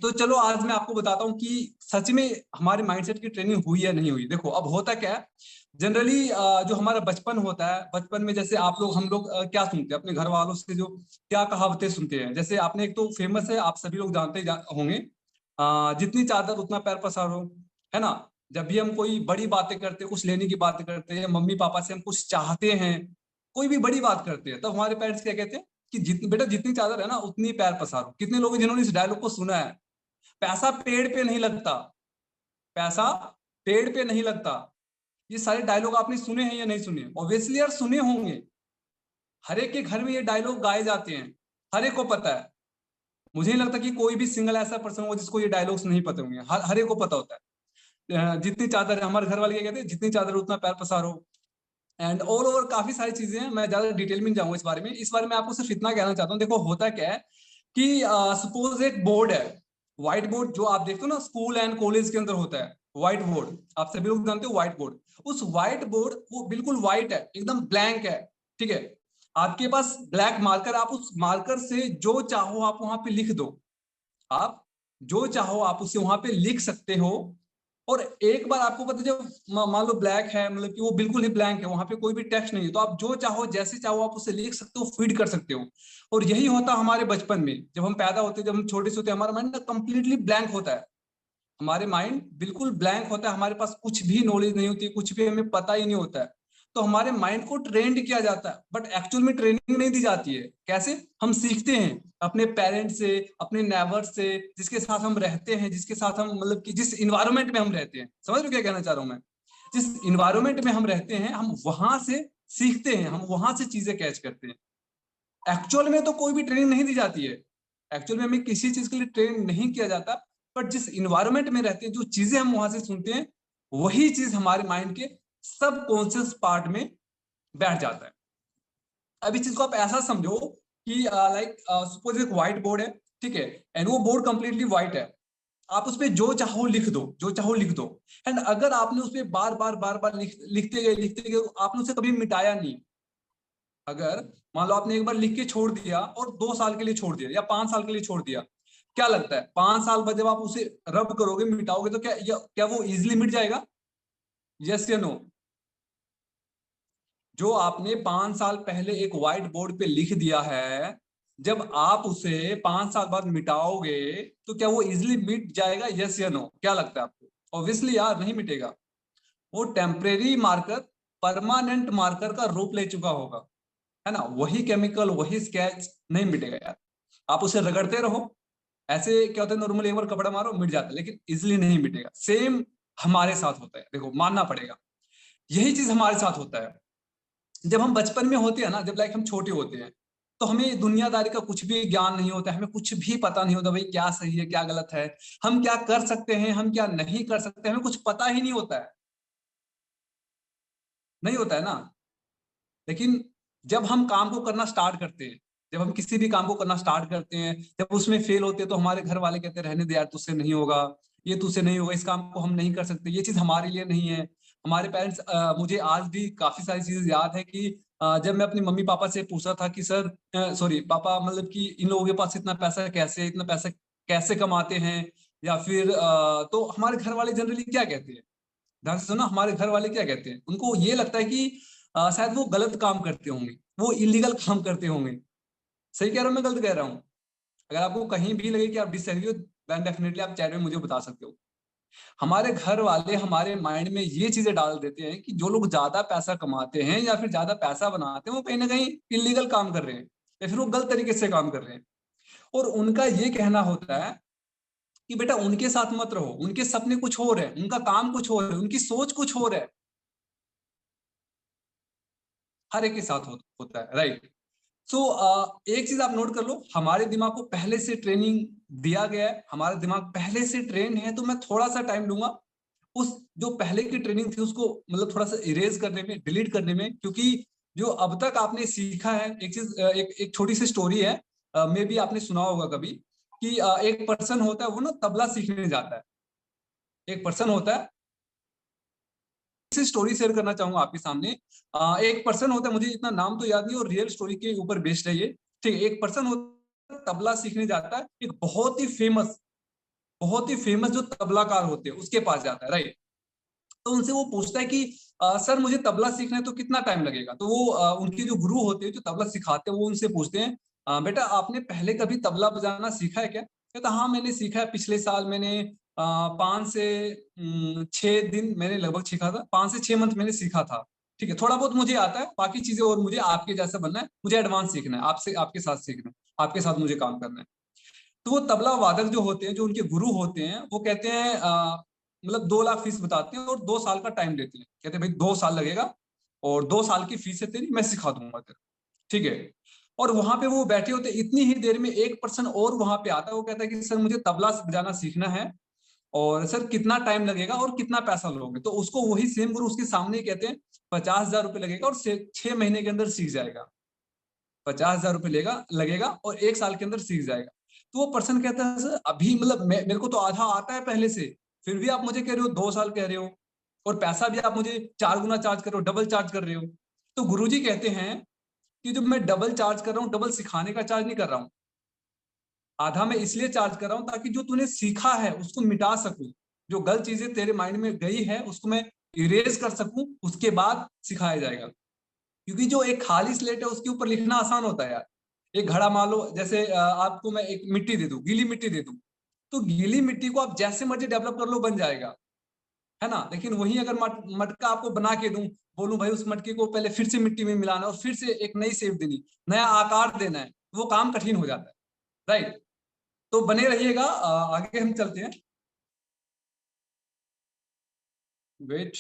तो चलो आज मैं आपको बताता हूँ कि सच में हमारे माइंडसेट की ट्रेनिंग हुई या नहीं हुई। देखो अब होता क्या है, जनरली जो हमारा बचपन होता है, बचपन में जैसे आप लोग हम लोग क्या सुनते हैं अपने घर वालों से, जो क्या कहावतें सुनते हैं। जैसे आपने एक तो फेमस है, आप सभी लोग जानते होंगे, जितनी चादर उतना पैर पसारो, है ना। जब भी हम कोई बड़ी बातें करते हैं, कुछ लेने की बातें करते हैं, मम्मी पापा से हम कुछ चाहते हैं, कोई भी बड़ी बात करते हैं, तब हमारे पेरेंट्स क्या कहते हैं कि जितनी बेटा जितनी चादर है ना उतनी पैर पसारो। कितने लोग हैं जिन्होंने इस डायलॉग को सुना है? पैसा पेड़ पे नहीं लगता, पैसा पेड़ पे नहीं लगता। ये सारे डायलॉग आपने सुने हैं या नहीं सुने? ऑब्वियसली यार सुने होंगे। हर एक के घर में ये डायलॉग गाए जाते हैं, हर एक को पता है। मुझे नहीं लगता कि कोई भी सिंगल ऐसा पर्सन हो जिसको ये डायलॉग्स नहीं पता होंगे, हर एक को पता होता है। जितनी चादर है, हमारे घर वाले क्या कहते हैं, जितनी चादर उतना पैर पसारो। एंड ऑल ओवर काफी सारी चीजें हैं, मैं ज्यादा डिटेल में नहीं जाऊंगा इस बारे में। इस बारे में आपको सिर्फ इतना कहना चाहता हूँ, देखो होता क्या है कि सपोज एक बोर्ड है, व्हाइट बोर्ड जो आप देखते हो ना स्कूल एंड कॉलेज के अंदर होता है, व्हाइट बोर्ड, आप सभी लोग जानते हो व्हाइट बोर्ड। उस व्हाइट बोर्ड वो बिल्कुल व्हाइट है, एकदम ब्लैंक है, ठीक है। आपके पास ब्लैक मार्कर, आप उस मार्कर से जो चाहो आप वहां पे लिख दो, आप जो चाहो आप उसे वहां पे लिख सकते हो। और एक बार आपको पता है, जब मान लो ब्लैक है, मतलब कि वो बिल्कुल ही ब्लैंक है, वहां पे कोई भी टेक्स्ट नहीं है, तो आप जो चाहो जैसे चाहो आप उसे लिख सकते हो, फीड कर सकते हो। और यही होता हमारे बचपन में, जब हम पैदा होते हैं, जब हम छोटे से होते हैं, हमारा माइंड ना कंप्लीटली ब्लैंक होता है। हमारे माइंड बिल्कुल ब्लैंक होता है, हमारे पास कुछ भी नॉलेज नहीं होती, कुछ भी हमें पता ही नहीं होता है। तो हमारे माइंड को ट्रेंड किया जाता है, बट एक्चुअल में ट्रेनिंग नहीं दी जाती है। कैसे? हम सीखते हैं अपने पेरेंट्स से, अपने नेबर से, जिसके साथ हम रहते हैं, जिसके साथ हम मतलब कि जिस इन्वायरमेंट में हम रहते हैं। समझ रहे हो क्या कहना चाह रहा हूं मैं? जिस इन्वायरमेंट में हम रहते हैं, हम वहां से सीखते हैं, हम वहां से चीजें कैच करते हैं। एक्चुअल में तो कोई भी ट्रेनिंग नहीं दी जाती है, एक्चुअल में हमें किसी चीज के लिए ट्रेन नहीं किया जाता। बट जिस इन्वायरमेंट में रहते हैं, जो चीजें हम वहां से सुनते हैं, वही चीज हमारे माइंड के सबकॉन्शियस पार्ट में बैठ जाता है। अब इस चीज को आप ऐसा समझो कि लाइक सपोज एक व्हाइट बोर्ड है, ठीक है, एंड वो बोर्ड कंप्लीटली व्हाइट है। आप उस पर जो चाहो लिख दो, जो चाहो लिख दो। एंड अगर आपने उस पर बार बार लिखते गए, आपने उसे कभी मिटाया नहीं। अगर मान लो आपने एक बार लिख के छोड़ दिया और 2 साल के लिए छोड़ दिया या 5 साल के लिए छोड़ दिया, क्या लगता है 5 साल बाद जब आप उसे रब करोगे, मिटाओगे, तो क्या वो इजिली मिट जाएगा? यस या नो? जो आपने 5 साल पहले एक व्हाइट बोर्ड पे लिख दिया है, जब आप उसे 5 साल बाद मिटाओगे, तो क्या वो इजिली मिट जाएगा? यस या नो? क्या लगता है आपको? ऑब्वियसली यार नहीं मिटेगा। वो टेम्परेरी मार्कर परमानेंट मार्कर का रूप ले चुका होगा, है ना। वही केमिकल, वही स्केच नहीं मिटेगा यार। आप उसे रगड़ते रहो, ऐसे क्या होता है, नॉर्मली एक बार कपड़ा मारो मिट जाता है, लेकिन इजिली नहीं मिटेगा। सेम हमारे साथ होता है, देखो मानना पड़ेगा, यही चीज हमारे साथ होता है। जब हम बचपन में होते हैं ना, जब लाइक हम छोटे होते हैं, तो हमें दुनियादारी का कुछ भी ज्ञान नहीं होता है, हमें कुछ भी पता नहीं होता भाई क्या सही है क्या गलत है, हम क्या कर सकते हैं हम क्या नहीं कर सकते, हमें कुछ पता ही नहीं होता है, नहीं होता है ना। लेकिन जब हम काम को करना स्टार्ट करते हैं, जब हम किसी भी काम को करना स्टार्ट करते हैं, जब उसमें फेल होते हैं, तो हमारे घर वाले कहते हैं रहने दे यार, तुझसे नहीं होगा, ये तुझसे नहीं होगा, इस काम को हम नहीं कर सकते, ये चीज हमारे लिए नहीं है। हमारे पेरेंट्स, मुझे आज भी काफी सारी चीजें याद है कि जब मैं अपने मम्मी पापा से पूछा था कि सर, सॉरी पापा, मतलब कि इन लोगों के पास इतना पैसा कैसे कमाते हैं, या फिर तो हमारे घर वाले जनरली क्या कहते हैं, ध्यान से सुना, हमारे घर वाले क्या कहते हैं, उनको ये लगता है कि शायद वो गलत काम करते होंगे, वो इलीगल काम करते होंगे। सही कह रहा हूँ मैं गलत कह रहा हूँ? अगर आपको कहीं भी लगे कि आप डिसएग्री हो, देन डेफिनेटली आप चैट में मुझे बता सकते हो। हमारे घर वाले हमारे माइंड में ये चीजें डाल देते हैं कि जो लोग ज्यादा पैसा कमाते हैं या फिर ज्यादा पैसा बनाते हैं, वो कहीं ना कहीं इलीगल काम कर रहे हैं, या फिर वो गलत तरीके से काम कर रहे हैं। और उनका ये कहना होता है कि बेटा उनके साथ मत रहो, उनके सपने कुछ और है, उनका काम कुछ और है, उनकी सोच कुछ और है। हर एक के साथ होता है, राइट। सो एक चीज आप नोट कर लो, हमारे दिमाग को पहले से ट्रेनिंग दिया गया है, हमारा दिमाग पहले से ट्रेन है। तो मैं थोड़ा सा टाइम लूंगा उस जो पहले की ट्रेनिंग थी उसको, मतलब थोड़ा सा इरेज करने में, डिलीट करने में, क्योंकि जो अब तक आपने सीखा है, एक चीज, एक छोटी सी स्टोरी है, मे बी आपने सुना होगा कभी, कि एक पर्सन होता है, वो ना तबला सीखने जाता है। एक पर्सन होता है, से स्टोरी शेयर करना चाहूंगा आपके सामने। एक पर्सन होता है, मुझे इतना नाम तो याद नहीं, और रियल स्टोरी के ऊपर बेस्ड है ये, ठीक है। एक पर्सन होता है, तबला सीखने जाता है, एक बहुत ही फेमस बहुत ही फेमस जो तबलाकार होते हैं उसके पास जाता है, राइट। तो उनसे वो पूछता है कि सर मुझे तबला सीखना है तो कितना टाइम लगेगा। तो वो उनके जो गुरु होते हैं जो तबला सिखाते हैं वो उनसे पूछते हैं, बेटा आपने पहले कभी तबला बजाना सीखा है क्या? कहता हाँ मैंने सीखा है, पिछले साल मैंने 5 से 6 दिन मैंने लगभग सीखा था, 5 से 6 मंथ मैंने सीखा था। ठीक है, थोड़ा बहुत मुझे आता है, बाकी चीजें और मुझे आपके जैसा बनना है, मुझे एडवांस सीखना है, आपसे आपके साथ सीखना है, आपके साथ मुझे काम करना है। तो वो तबला वादक जो होते हैं, जो उनके गुरु होते हैं, वो कहते हैं मतलब 2 लाख फीस बताते हैं और 2 साल का टाइम देते हैं। कहते हैं भाई 2 साल लगेगा और 2 साल की फीस है तेरी, मैं सिखा दूंगा तेरे, ठीक है। और वहां पे वो बैठे होते, इतनी ही देर में एक पर्सन और वहां पे आता है, वो कहता है कि सर मुझे तबला बजाना सीखना है और सर कितना टाइम लगेगा और कितना पैसा लोगे? तो उसको वही सेम गुरु उसके सामने ही कहते हैं 50,000 रुपये लगेगा और 6 महीने के अंदर सीख जाएगा। 50,000 रुपये लगेगा और 1 साल के अंदर सीख जाएगा। तो वो पर्सन कहता है सर अभी मतलब मेरे को तो आधा आता है पहले से, फिर भी आप मुझे कह रहे हो 2 साल कह रहे हो, और पैसा भी आप मुझे 4 गुना चार्ज कर रहे हो, डबल चार्ज कर रहे हो। तो गुरुजी कहते हैं कि जो मैं डबल चार्ज कर रहा हूँ, डबल सिखाने का चार्ज नहीं कर रहा हूँ, आधा मैं इसलिए चार्ज कर रहा हूँ ताकि जो तूने सीखा है उसको मिटा सकूं, जो गलत चीजें तेरे माइंड में गई है उसको मैं इरेज कर सकूं, उसके बाद सिखाया जाएगा। क्योंकि जो एक खाली स्लेट है उसके ऊपर लिखना आसान होता है यार। एक घड़ा मान लो, जैसे आपको मैं एक मिट्टी दे दूं, गीली मिट्टी दे दूं, तो गीली मिट्टी को आप जैसे मर्जी डेवलप कर लो बन जाएगा, है ना। लेकिन वही अगर मटका आपको बना के दूं, बोलूं भाई उस मटके को पहले फिर से मिट्टी में मिलाना और फिर से एक नई शेप देनी, नया आकार देना है, वो काम कठिन हो जाता है, राइट। तो बने रहिएगा, आगे हम चलते हैं। Wait,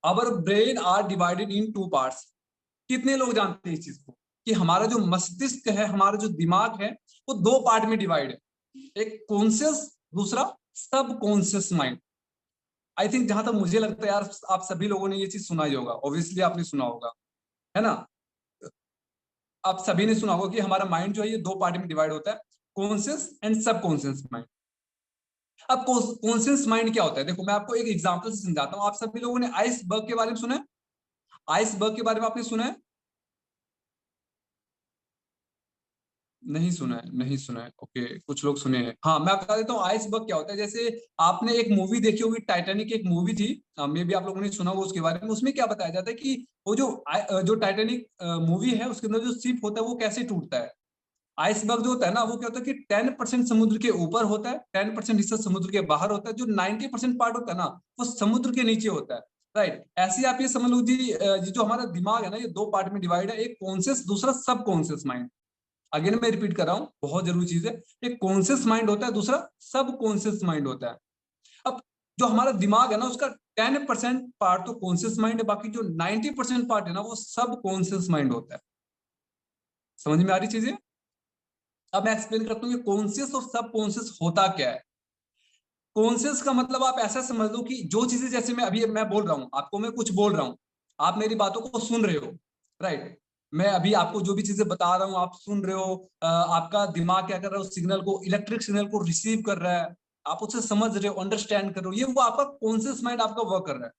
our brain are divided in 2 parts. कितने लोग जानते हैं इस चीज को कि हमारा जो मस्तिष्क है, हमारा जो दिमाग है, वो 2 पार्ट में डिवाइड है, एक कॉन्शियस, दूसरा सब कॉन्शियस माइंड। आई थिंक जहां तक मुझे लगता है यार, आप सभी लोगों ने ये चीज सुना ही होगा, ऑब्वियसली आपने सुना होगा, है ना। आप सभी ने सुना होगा कि हमारा माइंड जो है ये 2 पार्ट में डिवाइड होता है, कॉन्शियस एंड सब कॉन्शियस माइंड। अब कॉन्शियस माइंड क्या होता है, देखो मैं आपको एक एग्जांपल से समझाता हूँ। आप सभी लोगों ने आइसबर्ग के बारे में सुना है? आइसबर्ग के बारे में आपने सुना है? नहीं सुना है, नहीं सुना है, ओके, कुछ लोग सुने हैं। हाँ मैं बता देता हूँ आइसबर्ग क्या होता है। जैसे आपने एक मूवी देखी होगी, टाइटैनिक एक मूवी थी, मे भी आप लोगों ने सुना होगा उसके बारे में। उसमें क्या बताया जाता है कि वो जो टाइटैनिक मूवी है उसके अंदर जो शिप होता है वो कैसे टूटता है। आइसबर्ग जो होता है ना, वो क्या होता है कि 10% समुद्र के ऊपर होता है, 10% हिस्सा समुद्र के बाहर होता है, जो 90% पार्ट होता है ना वो समुद्र के नीचे होता है, राइट। ऐसे ही आप ये समझ लो जी, जो हमारा दिमाग है ना ये 2 पार्ट में डिवाइड है, एक कॉन्शियस, दूसरा सब कॉन्शियस माइंड। अगेन मैं रिपीट कर रहा हूँ, बहुत जरूरी चीज है। एक कॉन्शियस माइंड होता है, दूसरा सब कॉन्शियस माइंड होता है। अब जो हमारा दिमाग है ना उसका 10% पार्ट तो कॉन्शियस माइंड है, बाकी जो 90% पार्ट है ना वो सब कॉन्शियस माइंड होता है। समझ में आ रही चीजें? अब मैं एक्सप्लेन करता हूँ ये कॉन्शियस और सब कॉन्शियस होता क्या है। कॉन्शियस का मतलब आप ऐसा समझ लो कि जो चीजें, जैसे मैं अभी मैं बोल रहा हूँ आपको, मैं कुछ बोल रहा हूँ, आप मेरी बातों को सुन रहे हो, राइट। मैं अभी आपको जो भी चीजें बता रहा हूँ आप सुन रहे हो, आपका दिमाग क्या कर रहा है, उस सिग्नल को, इलेक्ट्रिक सिग्नल को रिसीव कर रहा है, आप उसे समझ रहे हो, अंडरस्टैंड कर रहे हो, ये वो आपका कॉन्शियस माइंड आपका वर्क कर रहा है,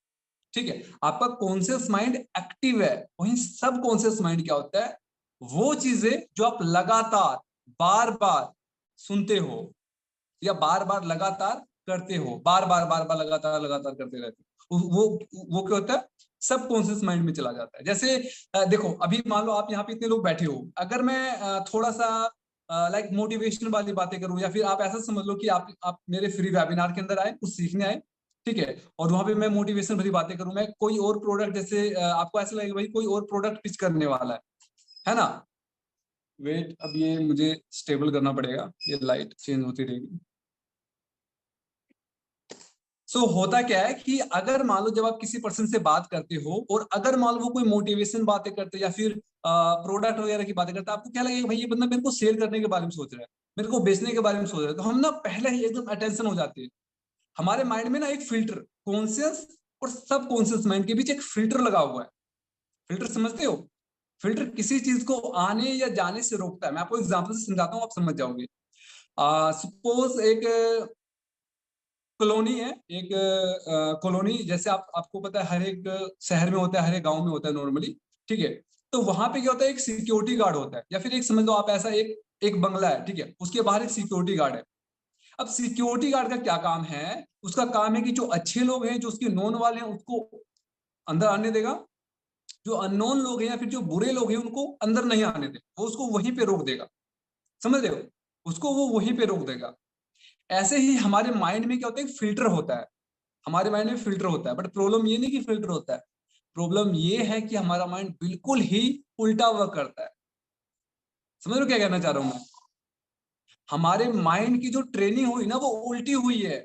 ठीक है। आपका कॉन्शियस माइंड एक्टिव है। वहीं सब कॉन्शियस माइंड क्या होता है, वो चीजें जो आप लगातार बार बार सुनते हो या बार बार लगातार करते हो, बार बार लगातार लगातार करते रहते हो, वो क्या होता है, सब कॉन्शियस माइंड में चला जाता है। जैसे देखो अभी मान लो आप यहाँ पे इतने लोग बैठे हो, अगर मैं थोड़ा सा लाइक मोटिवेशनल वाली बातें करूं, या फिर आप ऐसा समझ लो कि आप मेरे फ्री वेबिनार के अंदर आए, कुछ सीखने आए, ठीक है, और वहां पे मैं मोटिवेशन भरी बातें करूं, मैं कोई और प्रोडक्ट, जैसे आपको ऐसा लगेगा भाई कोई और प्रोडक्ट पिच करने वाला है ना। वेट, अब ये मुझे स्टेबल करना पड़ेगा, ये लाइट चेंज होती रहेगी। होता क्या है कि अगर मान लो जब आप किसी पर्सन से बात करते हो और अगर मान लो वो कोई मोटिवेशन बातें करते या फिर प्रोडक्ट वगैरह की बातें करते, आपको क्या लगेगा भाई ये बंदा मेरे को सेल करने के बारे में सोच रहा है, मेरे को बेचने के बारे में सोच रहा है, तो हम ना पहले ही एकदम अटेंशन हो जाते हैं। हमारे माइंड में ना एक फिल्टर, कॉन्शियस और सब कॉन्शियस माइंड के बीच एक फिल्टर लगा हुआ है। फिल्टर समझते हो? फिल्टर किसी चीज को आने या जाने से रोकता है। मैं आपको एग्जाम्पल से समझाता हूँ, आप समझ जाओगे। सपोज एक कॉलोनी है, एक कॉलोनी, जैसे आपको पता है हर एक शहर में होता है, हर एक गांव में होता है नॉर्मली, ठीक है। तो वहां पे क्या होता है, एक सिक्योरिटी गार्ड होता है, या फिर एक समझ लो आप ऐसा एक एक बंगला है, ठीक है, उसके बाहर एक सिक्योरिटी गार्ड है। अब सिक्योरिटी गार्ड का क्या काम है? उसका काम है कि जो अच्छे लोग हैं, जो उसके नोन वाले हैं, उसको अंदर आने देगा, जो अननोन लोग हैं या फिर जो बुरे लोग हैं उनको अंदर नहीं आने देगा, वो उसको वहीं पे रोक देगा। समझ रहे हो? उसको वो वहीं पे रोक देगा। ऐसे ही हमारे माइंड में क्या होता है, एक फिल्टर होता है। हमारे माइंड में फिल्टर होता है, बट प्रॉब्लम ये नहीं कि फिल्टर होता है, प्रॉब्लम ये है कि हमारा माइंड बिल्कुल ही उल्टा वर्क करता है। समझ रहे हो क्या कहना चाह रहा हूं मैं? हमारे माइंड की जो ट्रेनिंग हुई ना, वो उल्टी हुई है।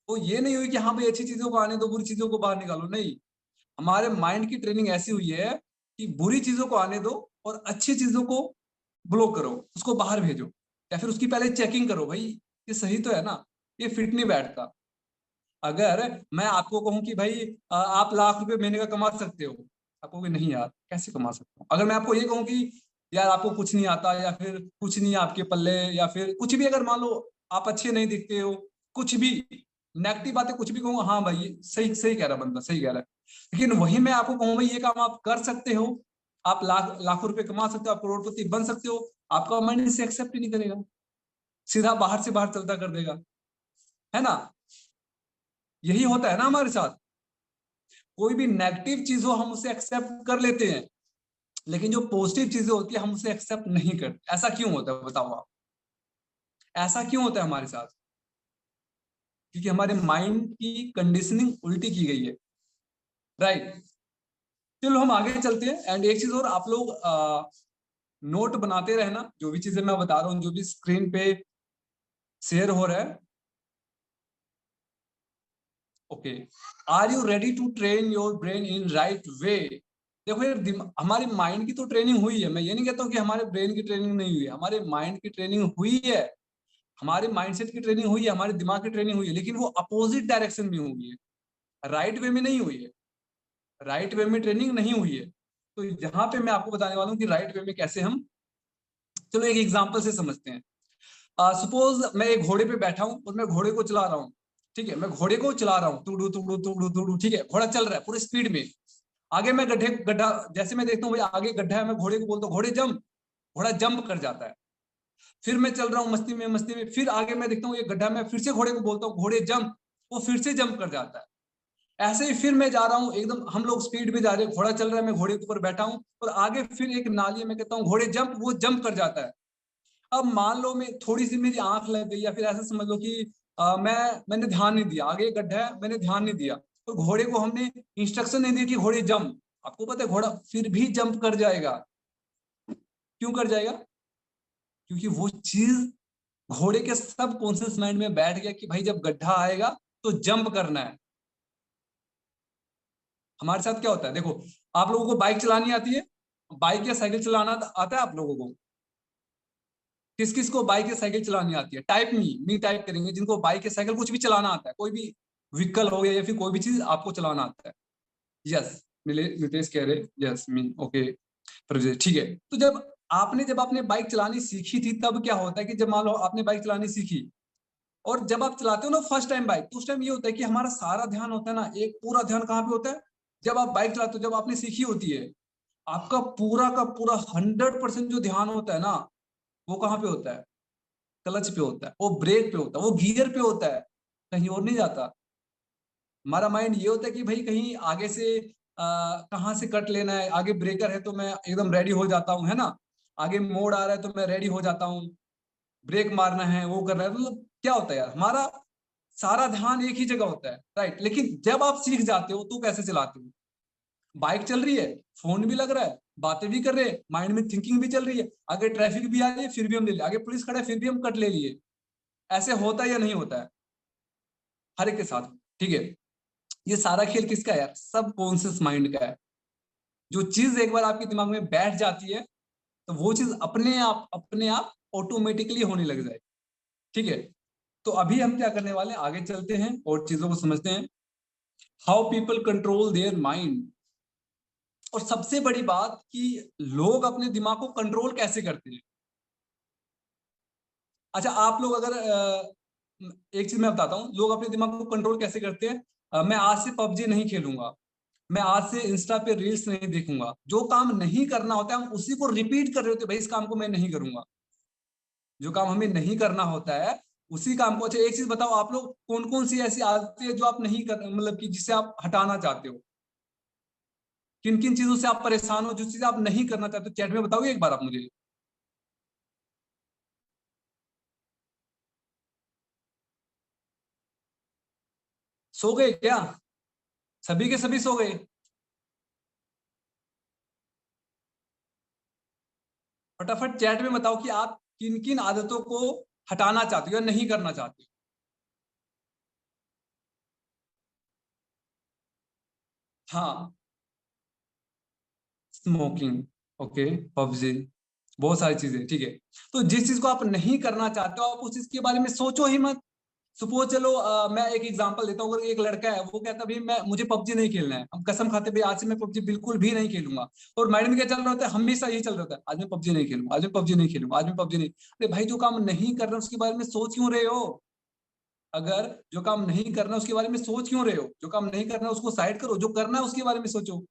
वो ये नहीं हुई कि हाँ भाई अच्छी चीजों को आने दो, बुरी चीजों को बाहर निकालो, नहीं। हमारे माइंड की ट्रेनिंग ऐसी हुई है कि बुरी चीजों को आने दो और अच्छी चीजों को ब्लॉक करो, उसको बाहर भेजो, या फिर उसकी पहले चेकिंग करो, भाई ये सही तो है ना, ये फिट नहीं बैठता। अगर मैं आपको कहूं कि भाई आप लाख रुपए महीने का कमा सकते हो, आप कहोगे नहीं यार कैसे कमा सकता हूँ। अगर मैं आपको ये कहूं कि यार आपको कुछ नहीं आता, या फिर कुछ नहीं है आपके पल्ले, या फिर कुछ भी, अगर मान लो आप अच्छे नहीं दिखते हो, कुछ भी नेगेटिव बातें कुछ भी कहूंगा, हाँ भाई ये सही सही कह रहा बंदा, सही कह रहा है। लेकिन वही मैं आपको कहूँ भाई ये काम आप कर सकते हो, आप लाखों रुपए कमा सकते हो, आप करोड़पति बन सकते हो, आपका माइंड इसे एक्सेप्ट ही नहीं करेगा, सीधा बाहर से बाहर चलता कर देगा, है ना? यही होता है ना हमारे साथ। कोई भी नेगेटिव चीज हो हम उसे एक्सेप्ट कर लेते हैं, लेकिन जो पॉजिटिव चीजें होती है हम उसे एक्सेप्ट नहीं करते। ऐसा क्यों होता है बताओ आप? ऐसा क्यों होता है हमारे साथ? क्योंकि हमारे माइंड की कंडीशनिंग उल्टी की गई है। राइट। चलो हम आगे चलते हैं। एंड एक चीज और, आप लोग नोट बनाते रहना, जो भी चीजें मैं बता रहा हूँ, जो भी स्क्रीन पे शेयर हो रहा है। Okay, are you ready to train your brain in right way? देखो यार, हमारे माइंड की तो ट्रेनिंग हुई है, मैं ये नहीं कहता हूँ कि हमारे ब्रेन की ट्रेनिंग नहीं हुई है, हमारे माइंड की ट्रेनिंग हुई है, हमारे माइंडसेट की ट्रेनिंग हुई है, हमारे दिमाग की ट्रेनिंग हुई है, लेकिन वो अपोजिट डायरेक्शन में हुई है, राइट वे में नहीं हुई है। राइट वे में ट्रेनिंग नहीं हुई है। तो यहाँ पे मैं आपको बताने वाला हूँ कि राइट वे में कैसे हम, चलो एक एग्जाम्पल से समझते हैं। सपोज मैं एक घोड़े पे बैठा हूं और मैं घोड़े को चला रहा हूँ, ठीक है, मैं घोड़े को चला रहा हूँ, तुड़ू तुड़ू तुड़ू तुड़ू, ठीक है, घोड़ा चल रहा है पूरी स्पीड में। आगे मैं गड्ढा, जैसे मैं देखता हूँ भाई आगे गड्ढा है, मैं घोड़े को बोलता हूँ घोड़े जंप, घोड़ा जंप कर जाता है। फिर मैं चल रहा हूँ मस्ती में, फिर आगे मैं देखता हूँ ये गड्ढा, मैं फिर से घोड़े को बोलता हूँ घोड़े जंप, वो फिर से जंप कर जाता है। ऐसे ही फिर मैं जा रहा हूँ एकदम, हम लोग स्पीड में जा रहे हैं, घोड़ा चल रहा है, मैं घोड़े के ऊपर बैठा हूँ, और आगे फिर एक नाली है, मैं कहता हूँ घोड़े जंप, वो जंप कर जाता है। अब मान लो मैं थोड़ी सी मेरी आंख लग गई, या फिर ऐसा समझ लो कि मैंने ध्यान नहीं दिया, आगे एक गड्ढा है मैंने ध्यान नहीं दिया, तो घोड़े को हमने इंस्ट्रक्शन नहीं दिया कि घोड़े जंप, आपको पता है घोड़ा फिर भी जंप कर जाएगा। क्यों कर जाएगा? क्योंकि वो चीज घोड़े के सब कॉन्शियस माइंड में बैठ गया कि भाई जब गड्ढा आएगा तो जंप करना है। हमारे साथ क्या होता है देखो, आप लोगों को बाइक चलानी आती है, बाइक या साइकिल चलाना आता है आप लोगों को? किस किस को बाइक या साइकिल चलानी आती है? टाइप मी टाइप करेंगे जिनको बाइक या साइकिल कुछ भी चलाना आता है, कोई भी व्हीकल हो गया या फिर कोई भी चीज आपको चलाना आता है। यस, नितेश कह रहे यस मी, ओके, ठीक है। तो जब आपने बाइक चलानी सीखी थी, तब क्या होता है कि जब मान लो आपने बाइक चलानी सीखी, और जब आप चलाते हो ना फर्स्ट टाइम बाइक, तो उस टाइम ये होता है कि हमारा सारा ध्यान होता है ना, एक पूरा ध्यान कहाँ पे होता है? जब आप बाइक चलाते हो, जब आपने सीखी होती है, आपका पूरा का पूरा 100% जो ध्यान होता है ना, वो कहाँ पे होता है? क्लच पे होता है, वो ब्रेक पे होता है, वो गियर पे होता है, कहीं और नहीं जाता। हमारा माइंड ये होता है कि भाई कहीं आगे से कहाँ से कट लेना है, आगे ब्रेकर है तो मैं एकदम रेडी हो जाता हूँ, है ना, आगे मोड़ आ रहा है तो मैं रेडी हो जाता हूँ, ब्रेक मारना है, वो करना है, मतलब क्या होता है यार, हमारा सारा ध्यान एक ही जगह होता है। राइट। लेकिन जब आप सीख जाते हो तो कैसे चलाते हो? बाइक चल रही है, फोन भी लग रहा है, बातें भी कर रहे हैं, माइंड में थिंकिंग भी चल रही है, आगे ट्रैफिक भी आ रही है फिर भी हम ले लिए, आगे पुलिस खड़ा है फिर भी हम कट ले लिए। ऐसे होता है या नहीं होता है? हर एक के साथ, ठीक है। ये सारा खेल किसका है यार? सब कॉन्शियस माइंड का है। जो चीज एक बार आपके दिमाग में बैठ जाती है, तो वो चीज अपने आप ऑटोमेटिकली होने लग जाए। ठीक है। तो अभी हम क्या करने वाले हैं, आगे चलते हैं और चीजों को समझते हैं। How people control their mind. और सबसे बड़ी बात कि लोग अपने दिमाग को कंट्रोल कैसे करते हैं। अच्छा, आप लोग अगर एक चीज मैं बताता हूँ, लोग अपने दिमाग को कंट्रोल कैसे करते हैं। मैं आज से पबजी नहीं खेलूंगा, मैं आज से इंस्टा पे रील्स नहीं देखूंगा, जो काम नहीं करना होता है हम उसी को रिपीट कर रहे होते हैं, भाई इस काम को मैं नहीं करूंगा। जो काम हमें नहीं करना होता है उसी काम को। अच्छा एक चीज बताओ, आप लोग कौन कौन सी ऐसी आदतें हैं जो आप नहीं कर, मतलब कि जिसे आप हटाना चाहते हो? किन किन चीजों से आप परेशान हो, जो चीजें आप नहीं करना चाहते हो? चैट में बताओगे एक बार आप मुझे। सो गए क्या? सभी के सभी सो गए? फटाफट चैट में बताओ कि आप किन किन आदतों को हटाना चाहते हो या नहीं करना चाहते हो। हाँ, स्मोकिंग, ओके, पबजी, बहुत सारी चीजें, ठीक है। तो जिस चीज को आप नहीं करना चाहते हो आप उस चीज के बारे में सोचो ही मत। सपोज चलो मैं एक एग्जांपल देता हूँ। अगर एक लड़का है वो कहता है भाई मैं मुझे पबजी नहीं खेलना है, हम कसम खाते भाई आज से मैं पबजी बिल्कुल भी नहीं खेलूंगा। और माइंड में क्या चल रहा होता है? हमेशा यही चल रहा होता है, आज मैं पबजी नहीं खेलूंगा, आज मैं पबजी नहीं खेलूंगा, आज मैं पबजी नहीं। अरे भाई जो काम नहीं कर रहे उसके बारे में सोच क्यों रहे हो? अगर जो काम नहीं करना उसके बारे में सोच क्यों रहे हो? जो काम नहीं करना उसको साइड करो, जो करना है उसके बारे में सोचो।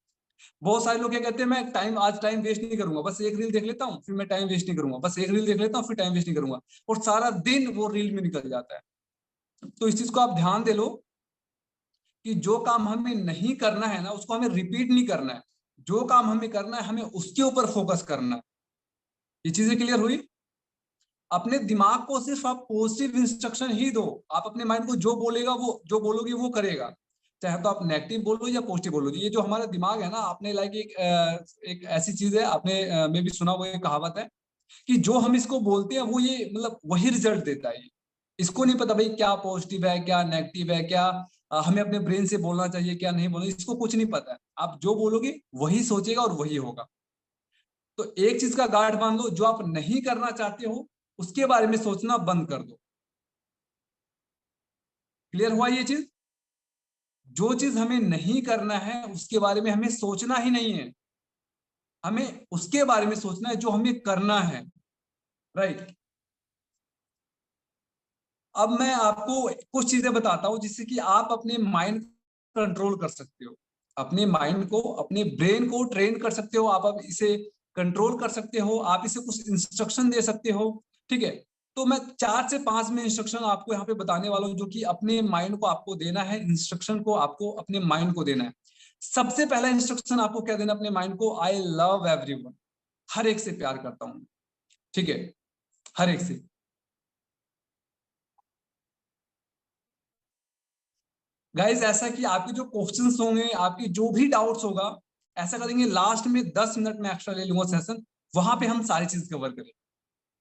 बहुत सारे लोग क्या कहते हैं, मैं टाइम आज टाइम वेस्ट नहीं करूंगा, बस एक रील देख लेता हूँ फिर मैं टाइम वेस्ट नहीं करूंगा, बस एक रील देख लेता हूँ फिर टाइम वेस्ट नहीं करूंगा। और सारा दिन वो रील में निकल जाता है। तो इस चीज को आप ध्यान दे लो कि जो काम हमें नहीं करना है ना उसको हमें रिपीट नहीं करना है। जो काम हमें करना है हमें उसके ऊपर फोकस करना है। ये चीजें क्लियर हुई? अपने दिमाग को सिर्फ आप पॉजिटिव इंस्ट्रक्शन ही दो। आप अपने माइंड को जो बोलेगा वो, जो बोलोगे वो करेगा। चाहे तो आप नेगेटिव बोलो या पॉजिटिव बोलो, ये जो हमारा दिमाग है ना, आपने लाइक एक ऐसी चीज है, आपने में भी सुना हुआ एक कहावत है कि जो हम इसको बोलते हैं वो ये मतलब वही रिजल्ट देता है। इसको नहीं पता भाई क्या पॉजिटिव है क्या नेगेटिव है, क्या हमें अपने ब्रेन से बोलना चाहिए क्या नहीं बोलना, इसको कुछ नहीं पता है। आप जो बोलोगे वही सोचेगा और वही होगा। तो एक चीज का गांठ बांध लो, जो आप नहीं करना चाहते हो उसके बारे में सोचना बंद कर दो। क्लियर हुआ ये चीज? जो चीज हमें नहीं करना है उसके बारे में हमें सोचना ही नहीं है। हमें उसके बारे में सोचना है जो हमें करना है। राइट। अब मैं आपको कुछ चीजें बताता हूं जिससे कि आप अपने माइंड कंट्रोल कर सकते हो। अपने माइंड को, अपने ब्रेन को ट्रेन कर सकते हो। आप अब इसे कंट्रोल कर सकते हो, आप इसे कुछ इंस्ट्रक्शन दे सकते हो। ठीक है। तो मैं 4 से 5 में इंस्ट्रक्शन आपको यहाँ पे बताने वाला हूँ जो कि अपने माइंड को आपको देना है, इंस्ट्रक्शन को आपको अपने माइंड को देना है। सबसे पहला इंस्ट्रक्शन आपको क्या देना अपने माइंड को? I love everyone. हर एक से प्यार करता हूं। ठीक है, हर एक से। गाइज ऐसा कि आपके जो क्वेश्चंस होंगे, आपकी जो भी डाउट्स होगा, ऐसा करेंगे लास्ट में 10 मिनट में एक्स्ट्रा ले लूंगा सेशन, वहां पे हम सारी चीज कवर करें।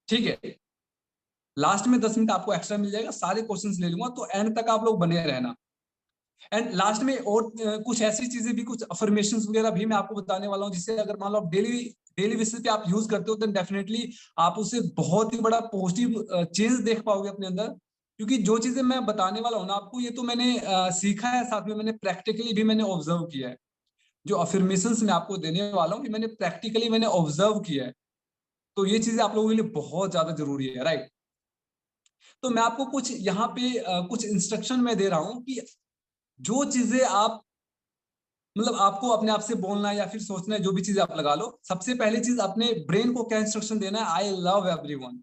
ठीक है, लास्ट में 10 मिनट आपको एक्स्ट्रा मिल जाएगा, सारे क्वेश्चंस ले लूंगा, तो एंड तक आप लोग बने रहना। एंड लास्ट में और कुछ ऐसी चीजें भी, कुछ अफर्मेशन वगैरह भी मैं आपको बताने वाला हूँ, जिससे अगर मान लो आप डेली डेली बेसिस पे आप यूज करते हो तो डेफिनेटली आप उससे बहुत ही बड़ा पॉजिटिव चेंज देख पाओगे अपने अंदर। क्योंकि जो चीजें मैं बताने वाला हूँ ना आपको, ये तो मैंने सीखा है, साथ में मैंने प्रैक्टिकली भी मैंने ऑब्जर्व किया है। जो अफर्मेशन मैं आपको देने वाला हूँ, ये मैंने प्रैक्टिकली मैंने ऑब्जर्व किया है। तो ये चीजें आप लोगों के लिए बहुत ज्यादा जरूरी है। राइट। तो मैं आपको कुछ यहाँ पे कुछ इंस्ट्रक्शन मैं दे रहा हूँ कि जो चीजें आप, मतलब आपको अपने आप से बोलना है या फिर सोचना है, जो भी चीज आप लगा लो, सबसे पहली चीज अपने ब्रेन को क्या इंस्ट्रक्शन देना है? I love everyone.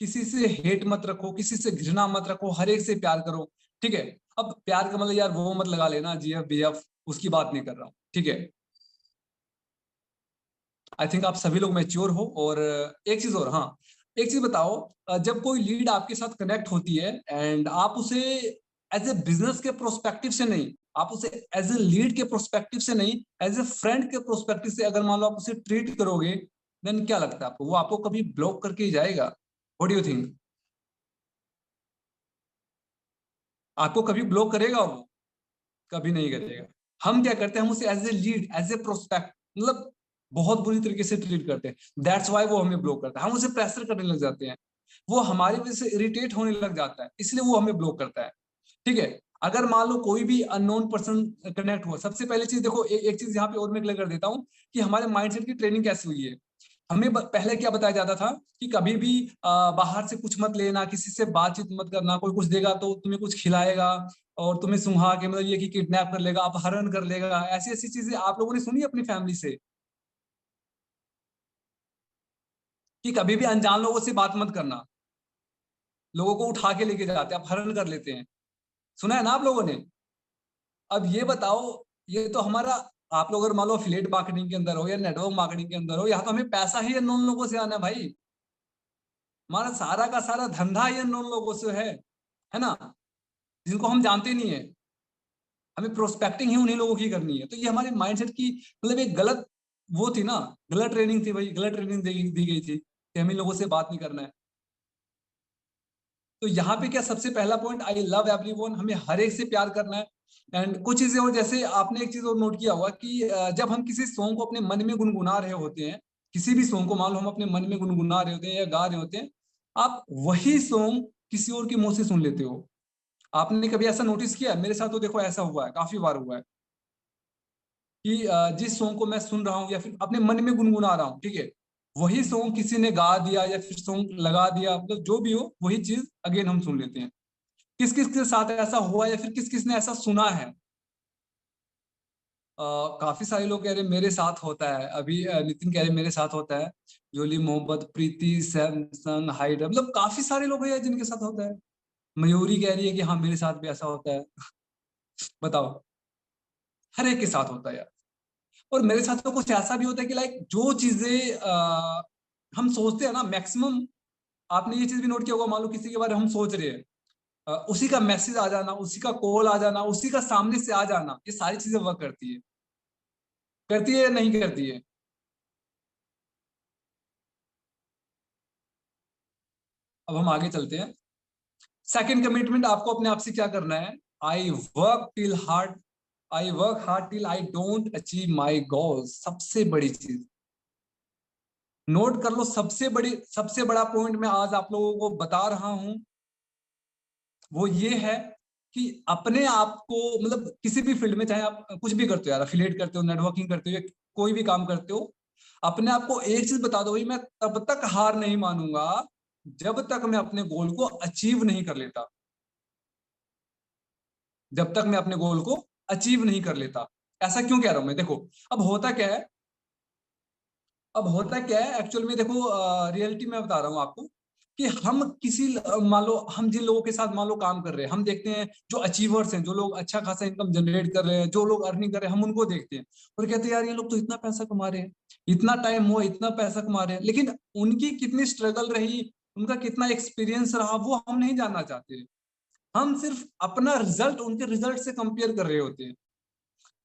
किसी से हेट मत रखो, किसी से घृणा मत रखो, हर एक से प्यार करो। ठीक है। अब प्यार का मतलब यार वो मत लगा लेना जीएफ बीएफ, उसकी बात नहीं कर रहा हूँ। ठीक है। आई थिंक आप सभी लोग मैच्योर हो। और एक चीज और, हाँ, एक चीज बताओ, जब कोई लीड आपके साथ कनेक्ट होती है एंड आप उसे एज ए बिजनेस के प्रोस्पेक्टिव से नहीं, आप उसे एज ए लीड के प्रोस्पेक्टिव से नहीं, एज ए फ्रेंड के प्रोस्पेक्टिव से अगर मान लो आप उसे ट्रीट करोगे, देन क्या लगता है आपको? वो आपको कभी ब्लॉक करके ही जाएगा? What do you think? आपको कभी ब्लॉक करेगा वो? कभी नहीं करेगा। हम क्या करते हैं? हम उसे as a lead, as a prospect, मतलब बहुत बुरी तरीके से ट्रीट करते हैं। दैट्स वाई वो हमें ब्लॉक करता है। हम उसे प्रेशर करने लग जाते हैं, वो हमारी वजह से इरिटेट होने लग जाता है, इसलिए वो हमें ब्लॉक करता है। ठीक है। अगर मान लो कोई भी अननोन पर्सन कनेक्ट हुआ, सबसे पहले चीज देखो, एक चीज यहाँ पे और मैं क्लियर कर देता हूँ कि हमारे माइंडसेट की ट्रेनिंग कैसे हुई है। हमें पहले क्या बताया जाता था कि कभी भी बाहर से कुछ मत लेना, किसी से बातचीत मत करना, कोई कुछ देगा तो तुम्हें कुछ खिलाएगा और तुम्हें सुंघा के, मतलब ये कि किडनैप कर लेगा, अपहरण कर लेगा, ऐसी ऐसी चीजें आप लोगों ने सुनी अपनी फैमिली से कि कभी भी अनजान लोगों से बात मत करना। लोगों को उठा के लेके जाते हैं, अपहरण कर लेते हैं। सुना है ना आप लोगों ने? अब ये बताओ, ये तो हमारा, आप लोग अगर मान लो अफिलिएट मार्केटिंग के अंदर हो या नेटवर्क मार्केटिंग के अंदर हो, यहाँ तो हमें पैसा ही अननोन लोगों से आना है भाई। हमारा सारा का सारा धंधा ही अननोन लोगों से है ना, जिनको हम जानते नहीं है। हमें प्रोस्पेक्टिंग ही उन्हीं लोगों की करनी है। तो ये हमारे माइंडसेट की मतलब एक गलत वो थी ना, गलत ट्रेनिंग थी भाई, गलत ट्रेनिंग दी गई थी कि हम इन लोगों से बात नहीं करना है। तो यहाँ पे क्या, सबसे पहला पॉइंट, आई लव एवरीवन, हमें हर एक से प्यार करना है। एंड कुछ चीजें और, जैसे आपने एक चीज और नोट किया होगा कि जब हम किसी सॉन्ग को अपने मन में गुनगुना रहे होते हैं, किसी भी सॉन्ग को मान लो हम अपने मन में गुनगुना रहे होते हैं या गा रहे होते हैं, आप वही सॉन्ग किसी और के मुंह से सुन लेते हो। आपने कभी ऐसा नोटिस किया? मेरे साथ तो देखो ऐसा हुआ है, काफी बार हुआ है कि जिस सॉन्ग को मैं सुन रहा हूँ या फिर अपने मन में गुनगुना रहा हूँ, ठीक है, वही सॉन्ग किसी ने गा दिया या फिर सॉन्ग लगा दिया, मतलब जो भी हो वही चीज अगेन हम सुन लेते हैं। किस किस के साथ ऐसा हुआ या फिर किस किस ने ऐसा सुना है? काफी सारे लोग कह रहे हैं मेरे साथ होता है। अभी नितिन कह रहे हैं मेरे साथ होता है, जोली, मोहम्मद, प्रीति, सैमसंग, हाइडर, मतलब काफी सारे लोग हैं जिनके साथ होता है। मयूरी कह रही है कि हाँ मेरे साथ भी ऐसा होता है। बताओ, हर एक के साथ होता है यार। और मेरे साथ तो कुछ ऐसा भी होता है कि लाइक जो चीजें हम सोचते हैं ना मैक्सिमम, आपने ये चीज भी नोट किया होगा, मान लो किसी के बारे में हम सोच रहे हैं, उसी का मैसेज आ जाना, उसी का कॉल आ जाना, उसी का सामने से आ जाना, ये सारी चीजें वर्क करती है। करती है या नहीं करती है? अब हम आगे चलते हैं। सेकंड कमिटमेंट आपको अपने आप से क्या करना है? I work till hard, I work hard till I don't achieve my goal. सबसे बड़ी चीज नोट कर लो, सबसे बड़ा पॉइंट मैं आज आप लोगों को बता रहा हूं, वो ये है कि अपने आप को, मतलब किसी भी फील्ड में, चाहे आप कुछ भी करते हो यार, अफिलिएट करते हो, नेटवर्किंग करते हो या कोई भी काम करते हो, अपने आप को एक चीज बता दो भाई, मैं तब तक हार नहीं मानूंगा जब तक मैं अपने गोल को अचीव नहीं कर लेता। जब तक मैं अपने गोल को अचीव नहीं कर लेता। ऐसा क्यों कह रहा हूं मैं? देखो, अब होता क्या है, एक्चुअल में देखो, रियलिटी में बता रहा हूँ आपको कि हम किसी, मान लो हम जिन लोगों के साथ मान लो काम कर रहे हैं, हम देखते हैं जो अचीवर्स हैं, जो लोग अच्छा खासा इनकम जनरेट कर रहे हैं, जो लोग अर्निंग कर रहे हैं, हम उनको देखते हैं और कहते हैं यार ये लोग तो इतना पैसा कमा रहे हैं, इतना टाइम हुआ इतना पैसा कमा रहे हैं, लेकिन उनकी कितनी स्ट्रगल रही, उनका कितना एक्सपीरियंस रहा, वो हम नहीं जानना चाहते। हम सिर्फ अपना रिजल्ट उनके रिजल्ट से कंपेयर कर रहे होते हैं।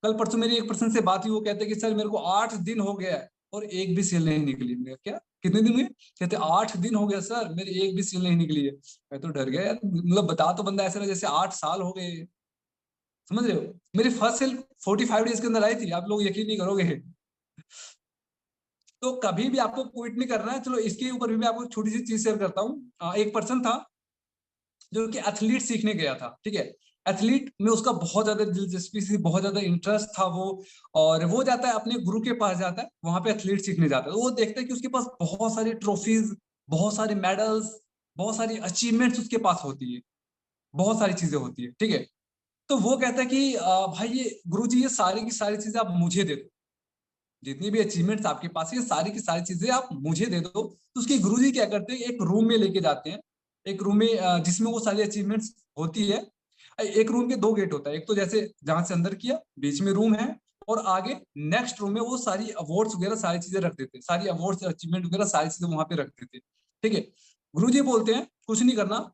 कल परसों मेरी एक पर्सन से बात हुई, वो कहते हैं कि सर मेरे को 8 दिन हो गया है और एक भी सेल नहीं निकली। मैं क्या, कितने दिन हुए? कहते 8 दिन हो गया सर, मेरी एक भी सेल नहीं निकली है। मैं तो डर गया यार, मतलब बता तो बंदा ऐसा ना जैसे 8 साल हो गए। समझ रहे हो? मेरी फर्स्ट सेल 45 डेज के अंदर आई थी, आप लोग यकीन नहीं करोगे। तो कभी भी आपको क्विट नहीं करना है। चलो इसके ऊपर भी मैं आपको छोटी सी चीज शेयर करता हूँ। एक पर्सन था जो कि एथलीट सीखने गया था, ठीक है, एथलीट में उसका बहुत ज्यादा दिलचस्पी थी, बहुत ज्यादा इंटरेस्ट था वो। और वो जाता है अपने गुरु के पास, जाता है वहां पे एथलीट सीखने जाता है, तो वो देखता है कि उसके पास बहुत सारी ट्रॉफीज, बहुत सारे मेडल्स, बहुत सारी अचीवमेंट्स उसके पास होती है, बहुत सारी चीजें होती है, ठीक है। तो वो कहता है कि भाई ये गुरुजी, ये सारी की सारी चीजें आप मुझे दे दो, जितनी भी अचीवमेंट्स आपके पास है ये सारी की सारी चीजें आप मुझे दे दो। तो उसके गुरुजी क्या करते हैं, एक रूम में लेके जाते हैं, एक रूम में जिसमें वो सारी अचीवमेंट्स होती है। एक रूम के 2 गेट होता है, एक तो जैसे जहां से अंदर किया, बीच में रूम है, और आगे नेक्स्ट रूम में वो सारी अवार्ड्स वगैरह सारी चीजें रख देते हैं, सारी अवार्ड्स अचीवमेंट वगैरह सारी चीजें वहां पे रख देते हैं, ठीक है। गुरुजी बोलते हैं कुछ नहीं करना,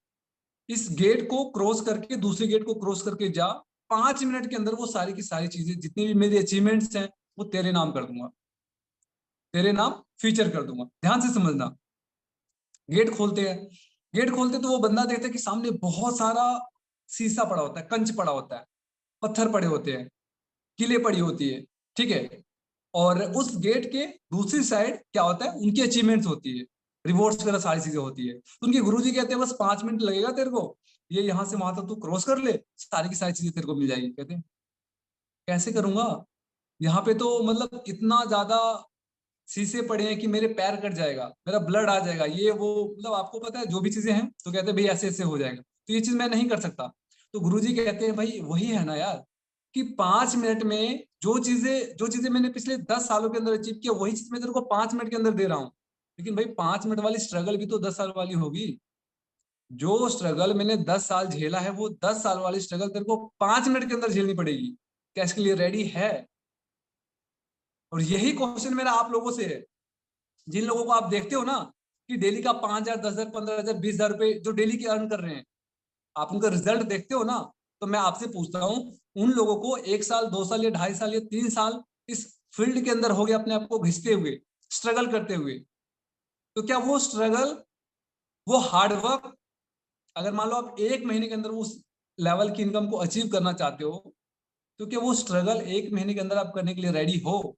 इस गेट को क्रॉस करके दूसरे गेट को क्रॉस करके जा, 5 मिनट के अंदर वो सारी की सारी चीजें जितनी भी मेरी अचीवमेंट्स हैं वो तेरे नाम कर दूंगा, तेरे नाम फीचर कर दूंगा। ध्यान से समझना। गेट खोलते हैं, गेट खोलते तो वो बंदा देखता है कि सामने बहुत सारा शीशा पड़ा होता है, कंच पड़ा होता है, पत्थर पड़े होते हैं, किले पड़ी होती है, ठीक है। और उस गेट के दूसरी साइड क्या होता है, उनकी अचीवमेंट्स होती है, रिवॉर्ड्स वगैरह सारी चीजें होती है। तो उनके गुरुजी कहते हैं बस 5 मिनट लगेगा तेरे को, ये यहाँ से वहां तक तू क्रॉस कर ले, सारी की सारी चीजें तेरे को मिल जाएगी। कहते हैं कैसे करूंगा, यहाँ पे तो मतलब इतना ज्यादा शीशे पड़े हैं कि मेरे पैर कट जाएगा, मेरा ब्लड आ जाएगा, ये वो, मतलब आपको पता है जो भी चीजें हैं। तो कहते हैं भाई ऐसे ऐसे हो जाएगा, तो ये चीज मैं नहीं कर सकता। तो गुरुजी कहते हैं भाई वही है ना यार, कि 5 मिनट में जो चीजें मैंने पिछले 10 सालों के अंदर अचीव किया, वही चीज मैं तेरे को 5 मिनट के अंदर दे रहा हूँ। लेकिन भाई 5 मिनट वाली स्ट्रगल भी तो 10 साल वाली होगी। जो स्ट्रगल मैंने 10 साल झेला है, वो 10 साल वाली स्ट्रगल तेरे को 5 मिनट के अंदर झेलनी पड़ेगी। क्या इसके लिए रेडी है? और यही क्वेश्चन मेरा आप लोगों से है, जिन लोगों को आप देखते हो ना कि डेली का 5,000, 10,000, 15,000, 20,000 रुपए जो डेली के अर्न कर रहे हैं, आप उनका रिजल्ट देखते हो ना, तो मैं आपसे पूछता हूँ, उन लोगों को 1 साल, 2 साल या 2.5 साल या 3 साल इस फील्ड के अंदर हो गया अपने आप को घिसते हुए, स्ट्रगल करते हुए, तो क्या वो स्ट्रगल, वो हार्डवर्क, अगर मान लो आप 1 महीने के अंदर उस लेवल की इनकम को अचीव करना चाहते हो, तो क्या वो स्ट्रगल 1 महीने के अंदर आप करने के लिए रेडी हो?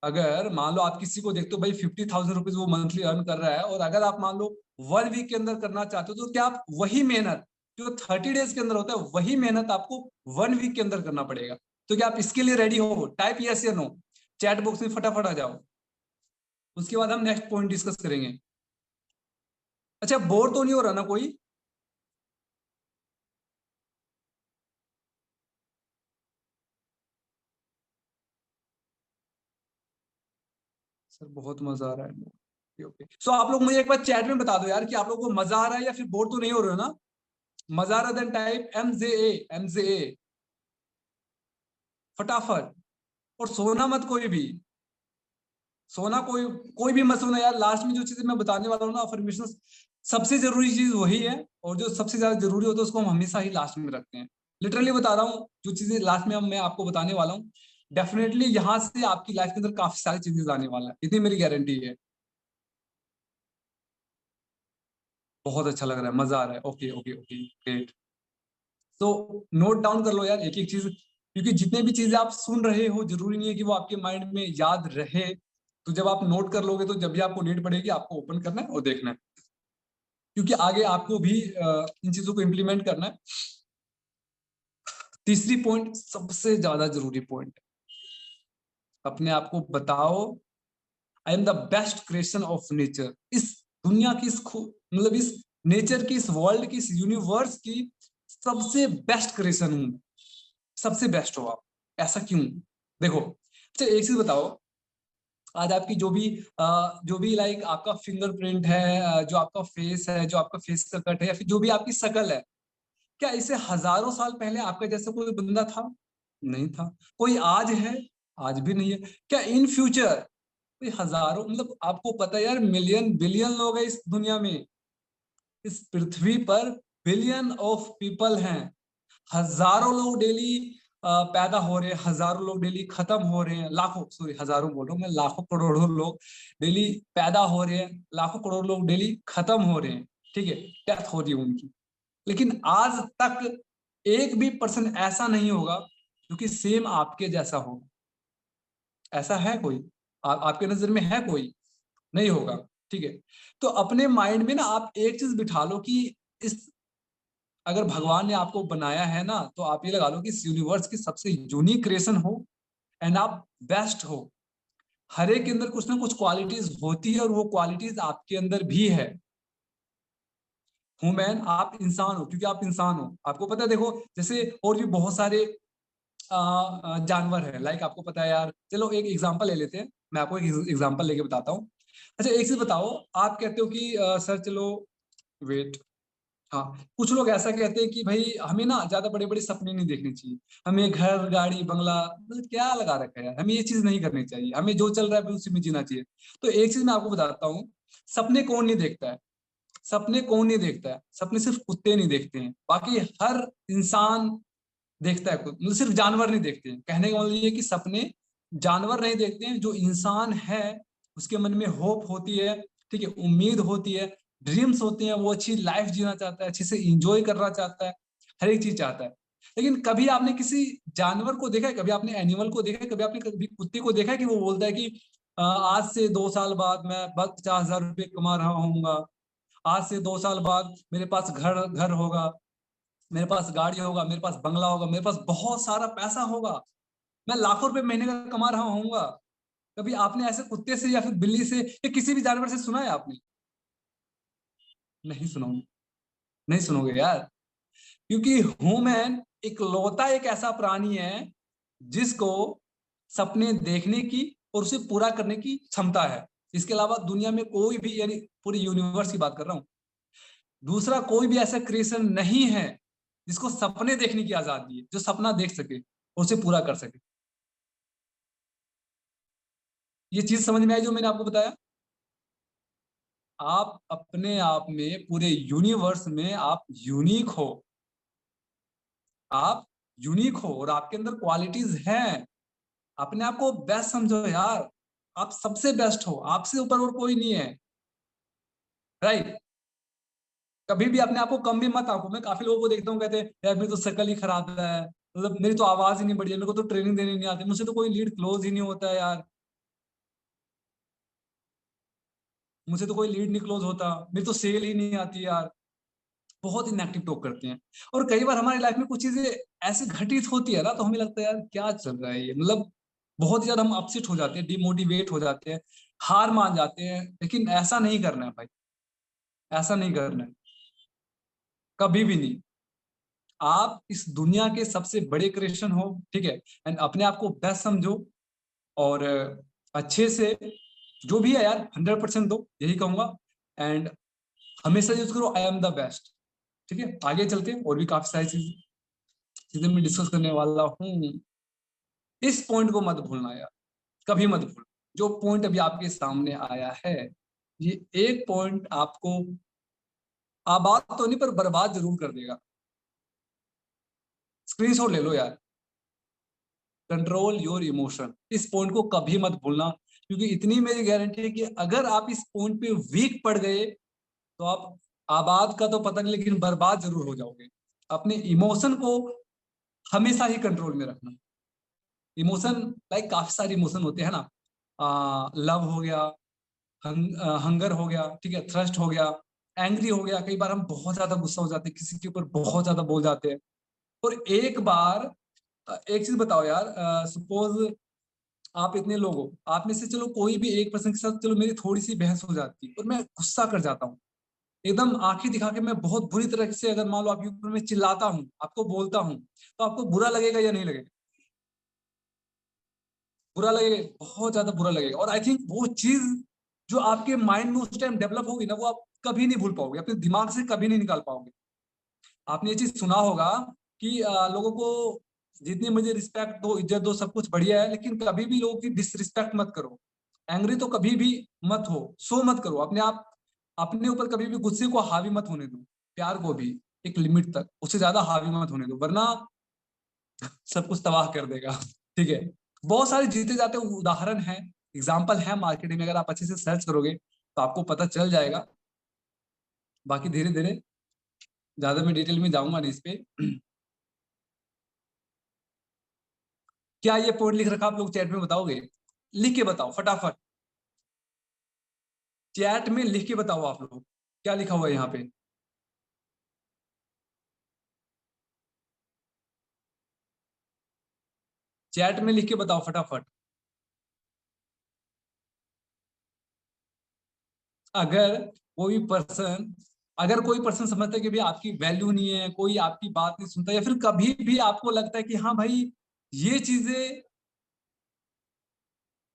अगर मान लो आप किसी को देखते हो भाई 50,000 रुपीज वो मंथली अर्न कर रहा है, और अगर आप मान लो 1 वीक के अंदर करना चाहते हो, तो क्या आप वही मेहनत जो 30 डेज के अंदर होता है, वही मेहनत आपको 1 वीक के अंदर करना पड़ेगा? तो क्या आप इसके लिए रेडी हो? टाइप यस या नो चैट बॉक्स में फटाफट आ जाओ। उसके बाद हम नेक्स्ट पॉइंट डिस्कस करेंगे। अच्छा, बोर तो नहीं हो रहा ना कोई? सर बहुत मजा आ रहा है। ओके ओके, सो आप लोग मुझे एक बार चैट में बता दो यार कि आप लोगों को मजा आ रहा है या फिर बोर तो नहीं हो रहे हो ना? मजा आ रहा, देन टाइप MZA फटाफट। और सोना मत कोई भी, सोना कोई कोई भी मत सोना यार। लास्ट में जो चीजें मैं बताने वाला हूँ ना, अफर्मेशन सबसे जरूरी चीज वही है, और जो सबसे ज्यादा जरूरी होता है उसको हम हमेशा ही लास्ट में रखते हैं। लिटरली बता रहा हूँ, जो चीजें लास्ट में मैं आपको बताने वाला हूँ, डेफिनेटली यहाँ से आपकी लाइफ के अंदर काफी सारी चीजें आने वाला है, इतनी मेरी गारंटी है। बहुत अच्छा लग रहा है, मजा आ रहा है। Okay okay okay, great. तो नोट डाउन कर लो यार एक एक चीज, क्योंकि जितने भी चीजें आप सुन रहे हो, जरूरी नहीं है कि वो आपके माइंड में याद रहे। तो जब आप नोट कर लोगे, तो जब भी आपको नीड पड़ेगी, आपको ओपन करना है और देखना है, क्योंकि आगे आपको भी इन चीजों को इम्प्लीमेंट करना है। तीसरी पॉइंट, सबसे ज्यादा जरूरी पॉइंट, अपने आप को बताओ, I am the best creation of nature. इस दुनिया की, मतलब इस नेचर की, इस वर्ल्ड की, इस यूनिवर्स की सबसे बेस्ट क्रिएशन हूं, सबसे बेस्ट हो आप। ऐसा क्यों? देखो, अच्छा एक चीज बताओ, आज आपकी जो भी लाइक आपका फिंगरप्रिंट है, जो आपका फेस है, जो आपका फेस का कट है, या फिर जो भी आपकी शकल है, क्या इसे हजारों साल पहले आपका जैसा कोई बंदा था? नहीं था। कोई आज है? आज भी नहीं है। क्या इन फ्यूचर कोई हजारों, मतलब आपको पता है यार, मिलियन बिलियन लोग हैं इस दुनिया में, इस पृथ्वी पर बिलियन ऑफ पीपल हैं। हजारों लोग डेली पैदा हो रहे हैं, हजारों लोग डेली खत्म हो रहे हैं, लाखों, सॉरी हजारों बोल रहा हूँ मैं, लाखों करोड़ों लोग डेली पैदा हो रहे हैं, लाखों करोड़ लोग डेली खत्म हो रहे हैं, ठीक है, डेथ हो रही है उनकी। लेकिन आज तक एक भी पर्सन ऐसा नहीं होगा जो कि सेम आपके जैसा हो। ऐसा है कोई? आपके नजर में है कोई? नहीं होगा। ठीक है, तो अपने माइंड में ना आप एक चीज बिठा लो कि इस, अगर भगवान ने आपको बनाया है ना, तो आप ये लगा लो कि इस यूनिवर्स की सबसे यूनिक क्रिएशन हो, एंड आप बेस्ट हो। हर एक के अंदर कुछ ना कुछ क्वालिटीज होती है, और वो क्वालिटीज आपके अंदर भी है। ह्यूमन, आप इंसान हो क्योंकि आप इंसान हो, आपको पता है। देखो, जैसे और भी बहुत सारे जानवर है, लाइक आपको पता है यार, चलो एक एग्जांपल ले लेते हैं, मैं आपको एक एग्जांपल लेके बताता हूँ। अच्छा एक चीज बताओ, आप कहते हो कि सर चलो, वेट, हाँ, कुछ लोग ऐसा कहते हैं कि भाई हमें ना ज्यादा बड़े बड़े सपने नहीं देखने चाहिए, हमें घर गाड़ी बंगला, मतलब क्या लगा रखा है यार, हमें ये चीज नहीं करनी चाहिए, हमें जो चल रहा है उसी में जीना चाहिए। तो एक चीज मैं आपको बताता हूँ, सपने कौन नहीं देखता है? सपने कौन नहीं देखता है? सपने सिर्फ कुत्ते नहीं देखते हैं, बाकी हर इंसान देखता है। मतलब सिर्फ जानवर नहीं देखते हैं। कहने का मतलब ये है कि सपने जानवर नहीं देखते हैं, जो इंसान है उसके मन में होप होती है, ठीक है, उम्मीद होती है, ड्रीम्स होते हैं, वो अच्छी लाइफ जीना चाहता है, अच्छे से इंजॉय करना चाहता है, हर एक चीज चाहता है। लेकिन कभी आपने किसी जानवर को देखा है, कभी आपने एनिमल को देखा है, कभी आपने कभी कुत्ते को देखा है कि वो बोलता है कि आज से 2 साल बाद मैं बस 50,000 रुपये कमा रहा हूँ, आज से 2 साल बाद मेरे पास घर घर होगा, मेरे पास गाड़ी होगा, मेरे पास बंगला होगा, मेरे पास बहुत सारा पैसा होगा, मैं लाखों रुपए महीने का कमा रहा हूँ? कभी आपने ऐसे कुत्ते से या फिर बिल्ली से या किसी भी जानवर से सुना है आपने? नहीं सुनोगे, नहीं सुनोगे यार, क्योंकि ह्यूमन इकलौता एक ऐसा प्राणी है जिसको सपने देखने की और उसे पूरा करने की क्षमता है। इसके अलावा दुनिया में कोई भी, यानी पूरी यूनिवर्स की बात कर रहा हूं, दूसरा कोई भी ऐसा क्रिएशन नहीं है जिसको सपने देखने की आजादी है, जो सपना देख सके और उसे पूरा कर सके। ये चीज समझ में आई जो मैंने आपको बताया? आप अपने आप में, पूरे यूनिवर्स में आप यूनिक हो, आप यूनिक हो और आपके अंदर क्वालिटीज हैं। अपने आप को बेस्ट समझो यार, आप सबसे बेस्ट हो, आपसे ऊपर और कोई नहीं है, राइट? कभी भी अपने आप को कम भी मत आंको। मैं काफी लोगों को देखता हूँ, कहते हैं यार मेरी तो शक्ल ही खराब है, मतलब मेरी तो आवाज ही नहीं बढ़िया, मेरे को तो ट्रेनिंग देनी नहीं आती, मुझसे तो कोई लीड क्लोज ही नहीं होता है यार, मुझसे तो कोई लीड नहीं क्लोज होता, मेरी तो सेल ही नहीं आती यार। बहुत ही नेगेटिव टॉक करते हैं। और कई बार हमारी लाइफ में कुछ चीजें ऐसी घटित होती है ना, तो हमें लगता है यार क्या चल रहा है ये, मतलब बहुत ज्यादा हम अपसेट हो जाते हैं, डिमोटिवेट हो जाते हैं, हार मान जाते हैं। लेकिन ऐसा नहीं करना है भाई, ऐसा नहीं करना है, कभी भी नहीं। आप इस दुनिया के सबसे बड़े क्रिएशन हो, ठीक है, एंड अपने आप को बेस्ट समझो, और अच्छे से जो भी है यार 100% दो, यही कहूंगा। एंड हमेशा यूज करो आई एम द बेस्ट। ठीक है, आगे चलते हैं, और भी काफी सारी चीजें मैं डिस्कस करने वाला हूँ। इस पॉइंट को मत भूलना यार, कभी मत भूलना। जो पॉइंट अभी आपके सामने आया है, ये एक पॉइंट आपको आबाद तो नहीं पर बर्बाद जरूर कर देगा। स्क्रीनशॉट ले लो यार। कंट्रोल योर इमोशन, इस पॉइंट को कभी मत भूलना, क्योंकि इतनी मेरी गारंटी है कि अगर आप इस पॉइंट पे वीक पड़ गए तो आप आबाद का तो पता नहीं, लेकिन बर्बाद जरूर हो जाओगे। अपने इमोशन को हमेशा ही कंट्रोल में रखना। इमोशन, लाइक काफी सारे इमोशन होते हैं ना, लव हो गया, हंगर हो गया, ठीक है, थ्रस्ट हो गया, एंग्री हो गया। कई बार हम बहुत ज्यादा गुस्सा हो जाते हैं, किसी के ऊपर बहुत ज्यादा बोल जाते हैं। और एक बार एक चीज बताओ यार, सपोज आप इतने लोग हो, आप में से चलो कोई भी एक पर्सन के साथ चलो मेरी थोड़ी सी बहस हो जाती है और मैं गुस्सा कर जाता हूँ, एकदम आंखें दिखा के मैं बहुत बुरी तरह से, अगर मान लो आपके ऊपर मैं चिल्लाता हूँ, आपको बोलता हूँ, तो आपको बुरा लगेगा या नहीं लगेगा? बुरा लगेगा, बहुत ज्यादा बुरा लगेगा। और आई थिंक वो चीज जो आपके माइंड में उस टाइम डेवलप होगी ना, वो आप कभी नहीं भूल पाओगे, अपने दिमाग से कभी नहीं निकाल पाओगे। आपने ये चीज सुना होगा कि लोगों को जितनी मुझे रिस्पेक्ट दो, इज्जत दो, सब कुछ बढ़िया है, लेकिन कभी भी लोगों की डिसरिस्पेक्ट मत करो। एंग्री तो कभी भी मत हो, सो मत करो अपने आप, अपने ऊपर कभी भी गुस्से को हावी मत होने दो। प्यार को भी एक लिमिट तक, उससे ज्यादा हावी मत होने दो, वरना सब कुछ तबाह कर देगा। ठीक है, बहुत सारे जीते जाते उदाहरण हैं, एग्जाम्पल है मार्केटिंग में, अगर आप अच्छे से सर्च करोगे तो आपको पता चल जाएगा। बाकी धीरे धीरे, ज्यादा मैं डिटेल में जाऊंगा नहीं इस पे। क्या ये पॉइंट लिख रखा आप लोग चैट में बताओगे? लिख के बताओ फटाफट, चैट में लिख के बताओ आप लोग क्या लिखा हुआ है यहाँ पे। चैट में लिख के बताओ फटाफट। अगर कोई पर्सन, अगर कोई पर्सन समझता है कि भाई आपकी वैल्यू नहीं है, कोई आपकी बात नहीं सुनता, या फिर कभी भी आपको लगता है कि हाँ भाई ये चीजें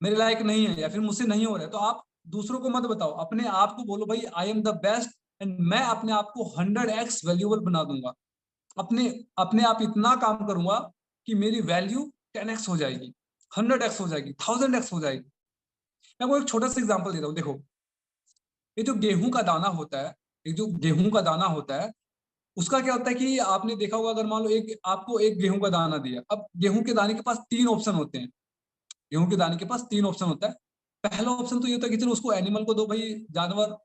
मेरे लायक नहीं है या फिर मुझसे नहीं हो रहा है, तो आप दूसरों को मत बताओ, अपने आप को बोलो भाई I am the best, and मैं अपने आप को 100x वैल्यूबल बना दूंगा। अपने अपने आप इतना काम करूंगा कि मेरी वैल्यू 10x हो जाएगी, 100x हो जाएगी, 1000x हो जाएगी। मैं वो एक छोटा सा एग्जांपल देता हूँ, देखो, ये जो गेहूं का दाना होता है, ये जो गेहूं का दाना होता है, उसका क्या होता है कि आपने देखा होगा, अगर मान लो एक आपको एक गेहूं का दाना दिया, अब गेहूं के दाने के पास तीन ऑप्शन होते हैं। गेहूं के दाने के पास तीन ऑप्शन होता है। पहला ऑप्शन तो ये होता है कि चलो उसको एनिमल को दो भाई, जानवर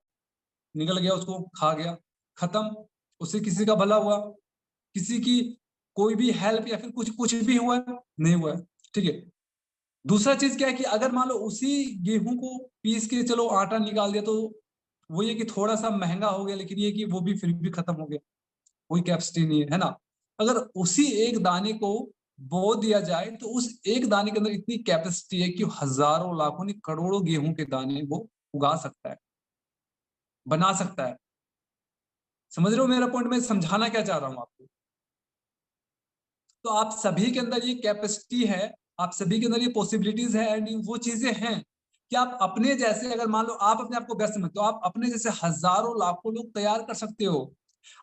निकल गया, उसको खा गया, खत्म, उससे किसी का भला हुआ, किसी की कोई भी हेल्प या फिर कुछ कुछ भी हुआ है, नहीं हुआ है, ठीक है। दूसरा चीज क्या है कि अगर मान लो उसी गेहूं को पीस के चलो आटा निकाल दिया, तो वो ये कि थोड़ा सा महंगा हो गया, लेकिन ये कि वो भी फिर भी खत्म हो गया, कोई कैपेसिटी नहीं है ना। अगर उसी एक दाने को बो दिया जाए, तो उस एक दाने के अंदर इतनी कैपेसिटी है कि हजारों लाखों नहीं करोड़ों गेहूं के दाने वो उगा सकता है, बना सकता है। समझ रहे हो मेरा पॉइंट, मैं समझाना क्या चाह रहा हूं आपको? तो आप सभी के अंदर ये कैपेसिटी है, आप सभी के अंदर ये पॉसिबिलिटीज है, एंड वो चीजें हैं कि आप अपने जैसे, अगर मान लो आप अपने आप को व्यस्त समझते हो, आप अपने जैसे हजारों लाखों लोग तैयार कर सकते हो,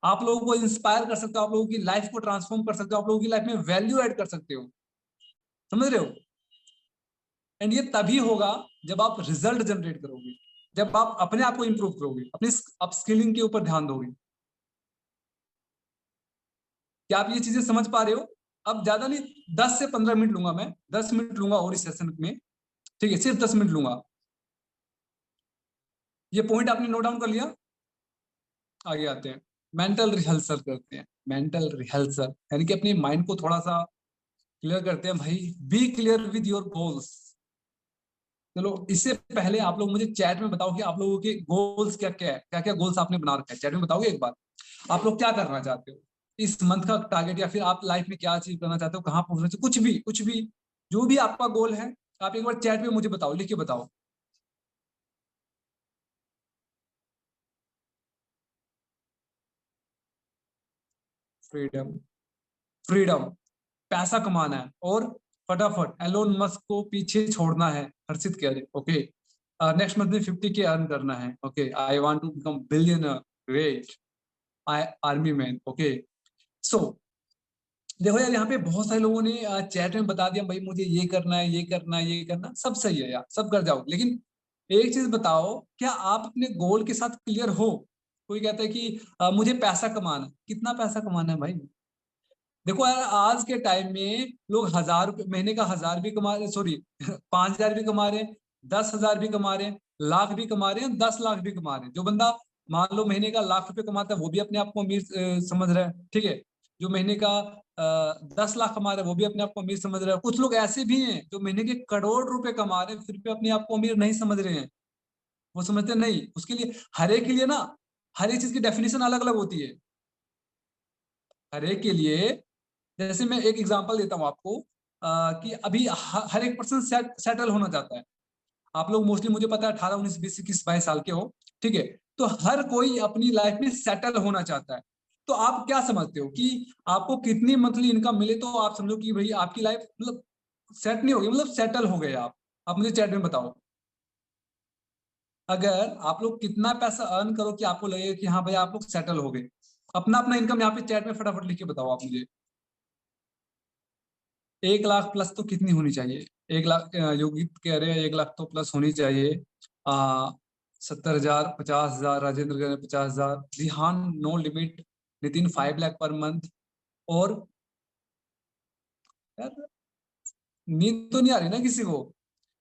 आप लोगों को इंस्पायर कर सकते हो, आप लोगों की लाइफ को ट्रांसफॉर्म कर सकते हो, आप लोगों की लाइफ में वैल्यू ऐड कर सकते हो। समझ रहे हो? एंड ये तभी होगा जब आप रिजल्ट जनरेट करोगे, जब आप अपने आप को इंप्रूव करोगे, अपनी अपस्किलिंग के ऊपर ध्यान दोगे। क्या आप ये चीजें समझ पा रहे हो? अब ज्यादा नहीं, 10 से 15 मिनट लूंगा मैं, 10 मिनट लूंगा और इस सेशन में। ठीक है, सिर्फ 10 मिनट लूंगा। ये पॉइंट आपने नोट डाउन कर लिया? आगे आते हैं, मेंटल रिहर्सल करते हैं। मेंटल रिहर्सल यानी कि अपने माइंड को थोड़ा सा क्लियर करते हैं भाई। Be clear with your goals. चलो, इससे पहले आप लोग मुझे चैट में बताओ कि आप लोगों के गोल्स क्या क्या है, क्या क्या गोल्स आपने बना रखा है, चैट में बताओगे एक बार। आप लोग क्या करना चाहते हो इस मंथ का टारगेट, या फिर आप लाइफ में क्या अचीव करना चाहते हो, कहाँ पहुंचना चाहते हो, कुछ भी, कुछ भी, जो भी आपका गोल है, आप एक बार चैट में मुझे बताओ, लिख के बताओ। फ्रीडम, फ्रीडम, पैसा कमाना है, और फटाफट एलोन मस्क को पीछे छोड़ना है, हर्षित कह रहे, ओके। नेक्स्ट मंथ में 50 के अर्न करना है, okay. I want to become billionaire, great. I army man, okay. So देखो यार, यहाँ पे बहुत सारे लोगों ने चैट में बता दिया भाई मुझे ये करना है, ये करना है, ये करना, सब सही है यार, सब कर जाओ, लेकिन एक चीज बताओ, क्या आप अपने गोल के साथ क्लियर हो? कोई कहता है कि मुझे पैसा कमाना है। कितना पैसा कमाना है भाई? देखो यार, आज के टाइम में लोग 1,000 रुपये महीने का, 1,000 भी कमा रहे, सॉरी 5,000 भी कमा रहे हैं, 10,000 भी कमा रहे हैं, लाख भी कमा रहे हैं, 10 लाख भी कमा रहे हैं। जो बंदा मान लो महीने का 1,00,000 रुपये कमाता है वो भी अपने आप को अमीर समझ रहा है, ठीक है। जो महीने का 10 लाख कमा रहा है वो भी अपने आप को अमीर समझ रहा है। कुछ लोग ऐसे भी हैं जो महीने के करोड़ रुपए कमा रहे हैं फिर भी अपने आप को अमीर नहीं समझ रहे हैं। वो समझते नहीं, उसके लिए हर एक के लिए ना, हर एक चीज की डेफिनेशन अलग अलग होती है, हर एक के लिए। जैसे मैं एक एग्जांपल देता हूँ आपको, कि अभी हर एक पर्सन सेटल होना चाहता है। आप लोग मोस्टली, मुझे पता है, 18, 19, 20, 21, 22 साल के हो, ठीक है। तो हर कोई अपनी लाइफ में सेटल होना चाहता है। तो आप क्या समझते हो कि आपको कितनी मंथली इनकम मिले तो आप समझो कि भाई आपकी लाइफ मतलब सेट नहीं होगी, मतलब सेटल हो गए आप मुझे चैट में बताओ। अगर आप लोग कितना पैसा अर्न करो कि आपको लगे कि हाँ भाई आप लोग सेटल हो गए, अपना अपना इनकम यहाँ पे चैट में फटाफट लिख के बताओ आप मुझे। 1 लाख प्लस तो कितनी होनी चाहिए? 1 लाख, योगी कह रहे हैं 1 लाख तो प्लस होनी चाहिए। आ 70,000, 50,000, राजेंद्र कह रहे हैं 50,000, Rihan no limit, Nitin 5 lakh per month. और यार, नींद तो नहीं आ रही ना किसी को?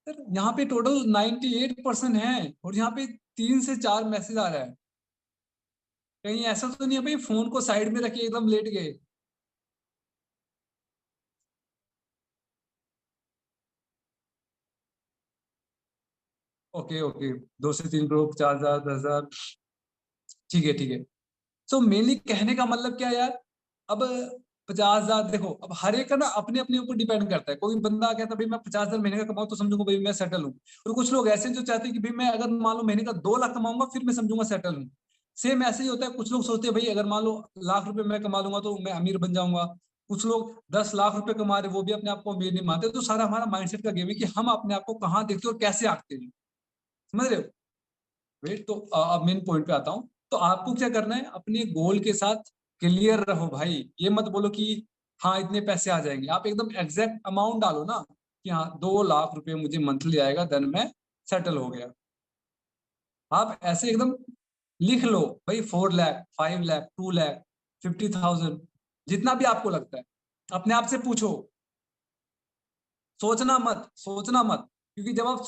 यार यहाँ पे टोटल 98% है, और यहाँ पे 3 से 4 मैसेज आ रहा है। कहीं ऐसा तो नहीं है भाई फोन को साइड में रखे एकदम लेट गए? ओके ओके, 2 से 3 करोड़, 50,000, 10,000, ठीक है ठीक है। सो मेनली कहने का मतलब क्या है यार? अब 50,000, देखो अब हर एक का ना अपने अपने ऊपर डिपेंड करता है। कोई बंदा कहता है भाई मैं 50,000 महीने का कमाऊँ तो समझूंगा भाई मैं सेटल हूँ, और कुछ लोग ऐसे हैं जो चाहते हैं कि भाई मैं अगर मान लो महीने का 2 लाख कमाऊंगा फिर मैं समझूंगा सेटल हूँ। सेम ऐसे ही होता है, कुछ लोग सोचते हैं भाई अगर मान लो लाख रुपए मैं कमा लूंगा तो मैं अमीर बन जाऊंगा। कुछ लोग 10 लाख रुपए कमा रहे वो भी अपने आप को अमीर नहीं मानते। तो सारा हमारा माइंडसेट का गेम है कि हम अपने आप को कहाँ देखते हैं और कैसे आंकते हैं। समझ रहे हो? वेट, तो अब मेन पॉइंट पे आता हूँ। तो आपको क्या करना है, अपने गोल के साथ क्लियर रहो भाई। ये मत बोलो कि हाँ इतने पैसे आ जाएंगे, आप एकदम एग्जैक्ट अमाउंट डालो ना, कि हाँ 2 लाख रुपए मुझे मंथली आएगा, देन मैं सेटल हो गया। आप ऐसे एकदम लिख लो भाई, 4 लाख, 5 लाख, 2 लाख, 50,000, जितना भी आपको लगता है। अपने आप से पूछो, सोचना मत, सोचना मत। क्योंकि जब आप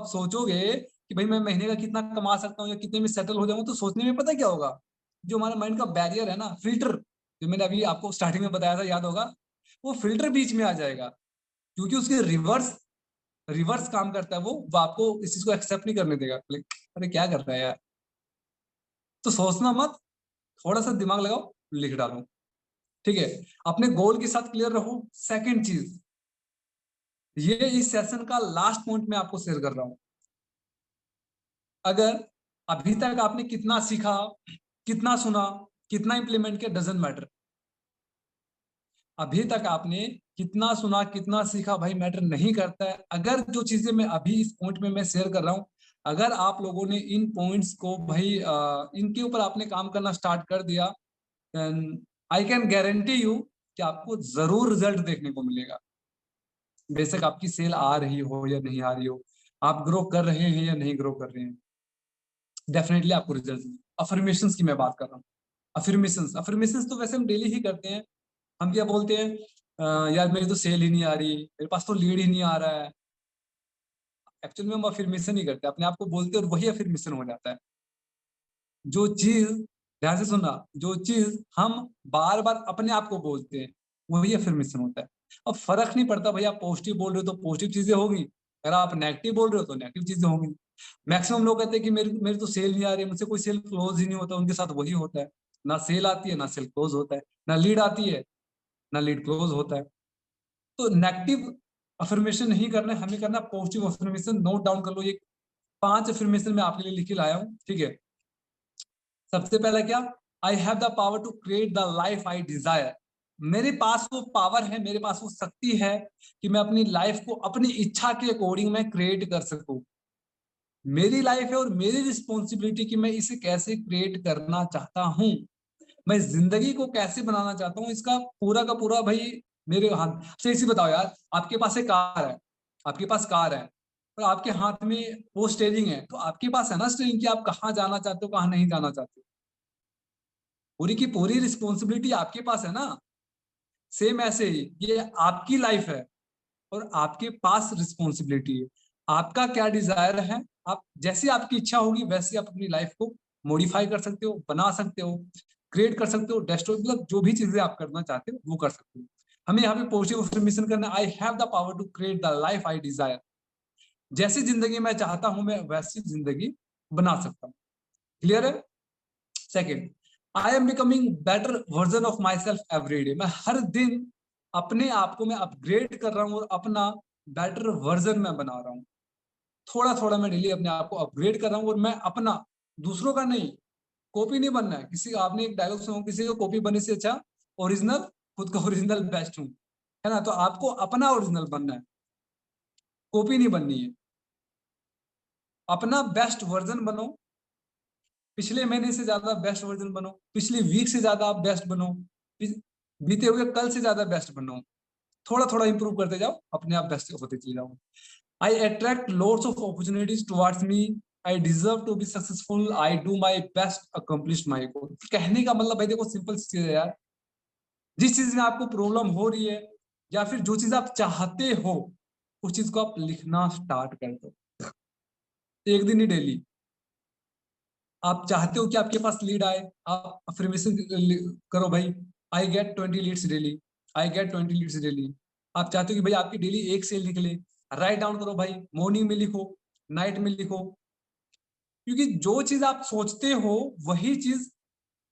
सोचोगे कि भाई मैं महीने का कितना कमा सकता हूँ या कितने में सेटल हो जाऊंगा, तो सोचने में पता क्या होगा? जो हमारा माइंड का बैरियर है ना, फिल्टर, जो मैंने अभी आपको स्टार्टिंग में बताया था, याद होगा, वो फिल्टर बीच में आ जाएगा। क्योंकि उसके रिवर्स रिवर्स काम करता है वो आपको इस चीज को एक्सेप्ट नहीं करने देगा। अरे क्या कर रहा है यार? तो सोचना मत, थोड़ा सा दिमाग लगाओ, लिख डालो। ठीक है, अपने गोल के साथ क्लियर रहो। सेकंड चीज, ये इस सेशन का लास्ट पॉइंट मैं आपको शेयर कर रहा हूं। अगर अभी तक आपने कितना सीखा, कितना सुना, कितना इंप्लीमेंट किया, डजेंट मैटर। अभी तक आपने कितना सुना, कितना सीखा, भाई मैटर नहीं करता है। अगर जो चीजें मैं अभी इस पॉइंट में मैं शेयर कर रहा हूँ, अगर आप लोगों ने इन पॉइंट्स को भाई इनके ऊपर आपने काम करना स्टार्ट कर दिया, then I can guarantee you कि आपको जरूर रिजल्ट देखने को मिलेगा। बेशक आपकी सेल आ रही हो या नहीं आ रही हो, आप ग्रो कर रहे हैं या नहीं ग्रो कर रहे हैं, डेफिनेटली आपको रिजल्ट। अफर्मेशंस की मैं बात कर रहा हूँ। अफर्मेशंस अफर्मेशंस तो वैसे हम डेली ही करते हैं। हम क्या बोलते हैं, यार मेरी तो सेल ही नहीं आ रही, मेरे पास तो लीड ही नहीं आ रहा है। एक्चुअली में हम अफर्मेशन ही करते हैं, अपने आप को बोलते हैं और वही अफर्मेशन हो जाता है। जो चीज, ध्यान से सुनना, जो चीज हम बार बार अपने आप को बोलते हैं वही अफर्मेशन होता है। अब फर्क नहीं पड़ता भाई, आप पॉजिटिव बोल रहे हो तो पॉजिटिव चीजें होगी, अगर आप नेगेटिव बोल रहे हो तो नेगेटिव चीजें होंगी। मैक्सिमम लोग कहते हैं कि मेरी मेरी तो सेल नहीं आ रही है, मुझसे कोई सेल क्लोज ही नहीं होता, उनके साथ वही होता है। ना सेल आती है ना सेल क्लोज होता है, ना लीड आती है ना लीड क्लोज होता है। तो नेगेटिव अफर्मेशन नहीं करना है, हमें करना पॉजिटिव अफर्मेशन। नोट डाउन कर लो, ये 5 अफर्मेशन मैं आपके लिए लिख के लाया हूँ, ठीक है। सबसे पहला क्या, I have the power to create the life I desire. मेरे पास वो पावर है, मेरे पास वो शक्ति है कि मैं अपनी लाइफ को अपनी इच्छा के अकॉर्डिंग मैं क्रिएट कर सकूं। मेरी लाइफ है और मेरी रिस्पॉन्सिबिलिटी कि मैं इसे कैसे क्रिएट करना चाहता हूं, मैं जिंदगी को कैसे बनाना चाहता हूँ, इसका पूरा का पूरा भाई मेरे हाथ से। इसी बताओ यार, आपके पास एक कार है, आपके पास कार है और आपके हाथ में वो स्टेयरिंग है, तो आपके पास है ना स्टेयरिंग कि आप कहाँ जाना चाहते हो, कहाँ नहीं जाना चाहते हो। पूरी की पूरी रिस्पॉन्सिबिलिटी आपके पास है ना। सेम ऐसे ही ये आपकी लाइफ है और आपके पास रिस्पॉन्सिबिलिटी है। आपका क्या डिजायर है, आप जैसी आपकी इच्छा होगी वैसे आप अपनी लाइफ को मॉडिफाई कर सकते हो, बना सकते हो, क्रिएट कर सकते हो, डेस्ट्रॉय, मतलब जो भी चीजें आप करना चाहते हो वो कर सकते हो। हमें यहाँ पे पॉजिटिव अफर्मेशन करना, I have the power to create the life I desire. जैसी जिंदगी मैं चाहता हूं मैं वैसी जिंदगी बना सकता हूँ। क्लियर है। Second, I am becoming better version of my self every day. मैं हर दिन अपने आप को मैं अपग्रेड कर रहा हूँ और अपना बेटर वर्जन में बना रहा हूँ। थोड़ा थोड़ा मैं डेली अपने आप को अपग्रेड कर रहा हूँ और मैं अपना, दूसरों का नहीं, कॉपी नहीं बनना है किसी। आपने एक डायलॉग सुना, किसी को कॉपी बनने से अच्छा ओरिजिनल, खुद का ओरिजिनल बेस्ट हूँ, है ना। तो आपको अपना ओरिजिनल बनना है, कॉपी नहीं बननी है। अपना बेस्ट वर्जन बनो, पिछले महीने से ज्यादा बेस्ट वर्जन बनो, पिछले वीक से ज्यादा आप बेस्ट बनो, बीते हुए कल से ज्यादा बेस्ट बनो। थोड़ा थोड़ा इंप्रूव करते जाओ, अपने आप बेस्ट होते चले जाओ। I attract lots of opportunities towards me, I deserve to be successful, I do my best, accomplish my goal. कहने का मतलब भाई देखो, सिंपल चीज है यार। जिस चीज में आपको प्रॉब्लम हो रही है या फिर जो चीज आप चाहते हो, उस चीज को आप लिखना स्टार्ट कर दो, एक दिन ही, डेली। आप चाहते हो कि आपके पास लीड आए, आप अफर्मेशन करो भाई, I get 20 leads daily, I get 20 leads daily. आप चाहते हो कि भाई आपकी डेली एक सेल निकले, राइट डाउन करो भाई, मॉर्निंग में लिखो, नाइट में लिखो। क्योंकि जो चीज आप सोचते हो वही चीज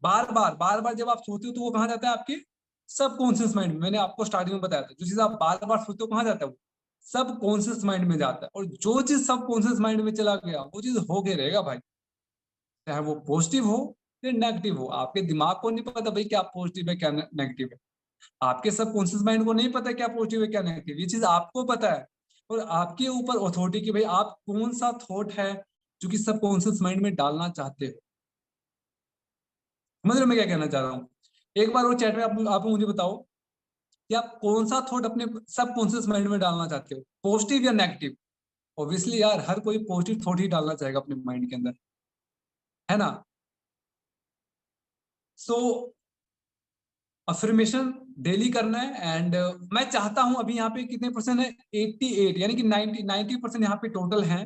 बार बार जब आप सोचते हो तो वो कहाँ जाता है, आपके सबकॉन्शियस माइंड में। मैंने आपको स्टार्टिंग में बताया था, जो चीज आप बार बार सोचते हो कहाँ जाता है, वो सबकॉन्शियस माइंड में जाता है। और जो चीज सबकॉन्शियस माइंड में चला गया वो चीज हो के रहेगा भाई, चाहे वो पॉजिटिव हो या नेगेटिव हो। आपके दिमाग को नहीं पता भाई क्या पॉजिटिव है क्या नेगेटिव है, आपके सबकॉन्शियस माइंड को नहीं पता क्या पॉजिटिव है क्या नेगेटिव, ये चीज आपको पता है। और आपके ऊपर अथॉरिटी कि भाई आप कौन सा थॉट है जो कि सबकॉन्शियस माइंड में डालना चाहते हो। समझ रहे हो मैं क्या कहना चाह रहा हूँ। एक बार वो चैट में आप मुझे बताओ कि आप कौन सा थॉट अपने सबकॉन्शियस माइंड में डालना चाहते हो, पॉजिटिव या नेगेटिव। ऑब्वियसली यार हर कोई पॉजिटिव थॉट ही डालना चाहेगा अपने माइंड के अंदर, है ना। सो अफर्मेशन डेली करना है। एंड मैं चाहता हूं, अभी यहाँ पे कितने परसेंट है, 88, यानी कि 90% यहाँ पे टोटल है।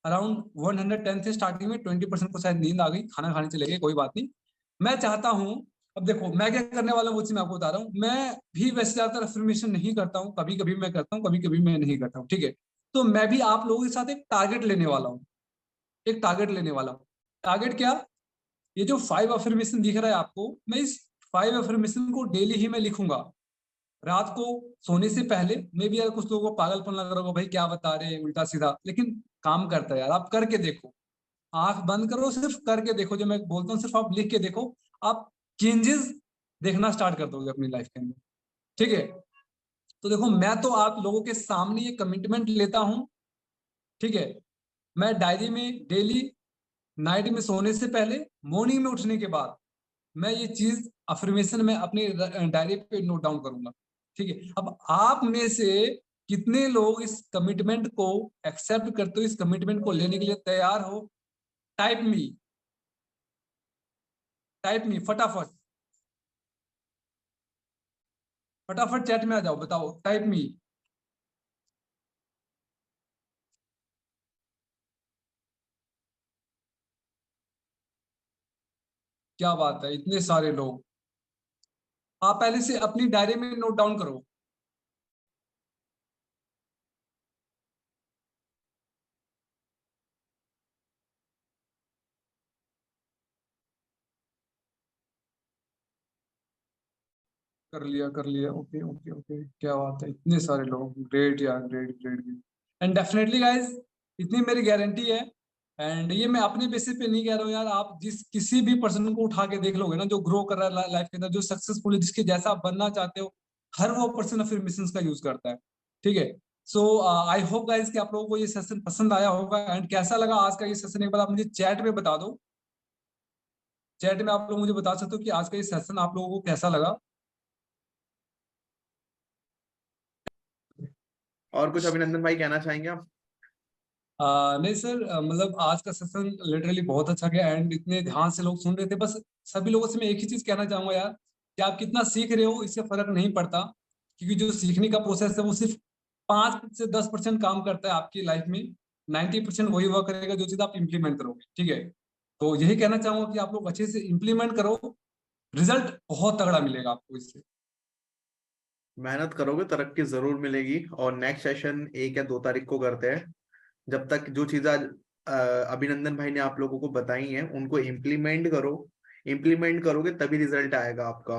अराउंड 110 थे स्टार्टिंग में, 20% को शायद नींद आ गई, खाना खाने चले गए, कोई बात नहीं। मैं चाहता हूं, अब देखो मैं क्या करने वाला हूँ वो चीज मैं आपको बता रहा हूँ। मैं भी वैसे ज्यादातर अफर्मेशन नहीं करता हूँ, कभी कभी मैं करता हूँ, कभी कभी मैं नहीं करता हूँ, ठीक है। तो मैं भी आप लोगों के साथ एक टारगेट लेने वाला हूँ, एक टारगेट लेने वाला हूँ। टारगेट क्या, ये जो 5 अफर्मेशन दिख रहा है आपको, मैं इस 5 अफर्मेशन को डेली ही मैं लिखूंगा, रात को सोने से पहले। मे भी यार कुछ लोगों को पागलपन लग रहा होगा, भाई क्या बता रहे हैं उल्टा सीधा, लेकिन काम करता है यार। आप करके देखो, आंख बंद करो, सिर्फ करके देखो, जो मैं बोलता हूँ सिर्फ आप लिख के देखो, आप चेंजेस देखना स्टार्ट कर दोगे अपनी लाइफ के अंदर। ठीक है। तो देखो मैं तो आप लोगों के सामने ये कमिटमेंट लेता हूं, ठीक है। मैं डायरी में डेली नाइट में सोने से पहले, मॉर्निंग में उठने के बाद मैं ये चीज अफर्मेशन में अपनी डायरी पे नोट डाउन करूंगा, ठीक है। अब आप में से कितने लोग इस कमिटमेंट को एक्सेप्ट करते हो, इस कमिटमेंट को लेने के लिए तैयार हो? टाइप मी, टाइप मी फटाफट, फटाफट चैट में आ जाओ, बताओ टाइप मी। क्या बात है, इतने सारे लोग। आप पहले से अपनी डायरी में नोट डाउन करो। कर लिया, कर लिया, ओके ओके ओके, क्या बात है, इतने सारे लोग, ग्रेट यार, great great great. And definitely guys, इतनी मेरी गारंटी है। एंड ये मैं अपने बेसिस पे नहीं कह रहा हूँ यार, आप जिस किसी भी पर्सन को उठा के देख लोगे ना, जो ग्रो कर रहा है लाइफ के अंदर, जो सक्सेसफुल है, जिसके जैसा आप बनना चाहते हो, हर वो पर्सन अफर्मेशंस का यूज करता है, ठीक है। सो आई होप गाइस कि आप लोगों को ये सेशन पसंद आया होगा। एंड कैसा लगा आज का ये सेशन, एक बार आप मुझे चैट में बता दो। चैट में आप लोग मुझे बता सकते हो कि आज का ये सेशन आप लोगों को कैसा लगा। और कुछ अभिनंदन भाई कहना चाहेंगे आप? नहीं सर, मतलब आज का सेशन लिटरली बहुत अच्छा गया एंड इतने ध्यान से लोग सुन रहे थे। बस सभी लोगों से मैं एक ही चीज कहना चाहूंगा यार, कि आप कितना सीख रहे हो इससे फर्क नहीं पड़ता, क्योंकि जो सीखने का प्रोसेस है वो सिर्फ 5 से 10% काम करता है आपकी लाइफ में। 90% वही वर्क करेगा जो चीज आप इंप्लीमेंट करोगे, ठीक है। तो यही कहना चाहूंगा कि आप लोग अच्छे से इंप्लीमेंट करो, रिजल्ट बहुत तगड़ा मिलेगा आपको इससे। मेहनत करोगे तरक्की जरूर मिलेगी। और नेक्स्ट सेशन 1 या 2 तारीख को करते हैं। जब तक जो चीज़ आज अभिनंदन भाई ने आप लोगों को बताई हैं उनको इम्प्लीमेंट करो। इम्प्लीमेंट करोगे तभी रिजल्ट आएगा आपका।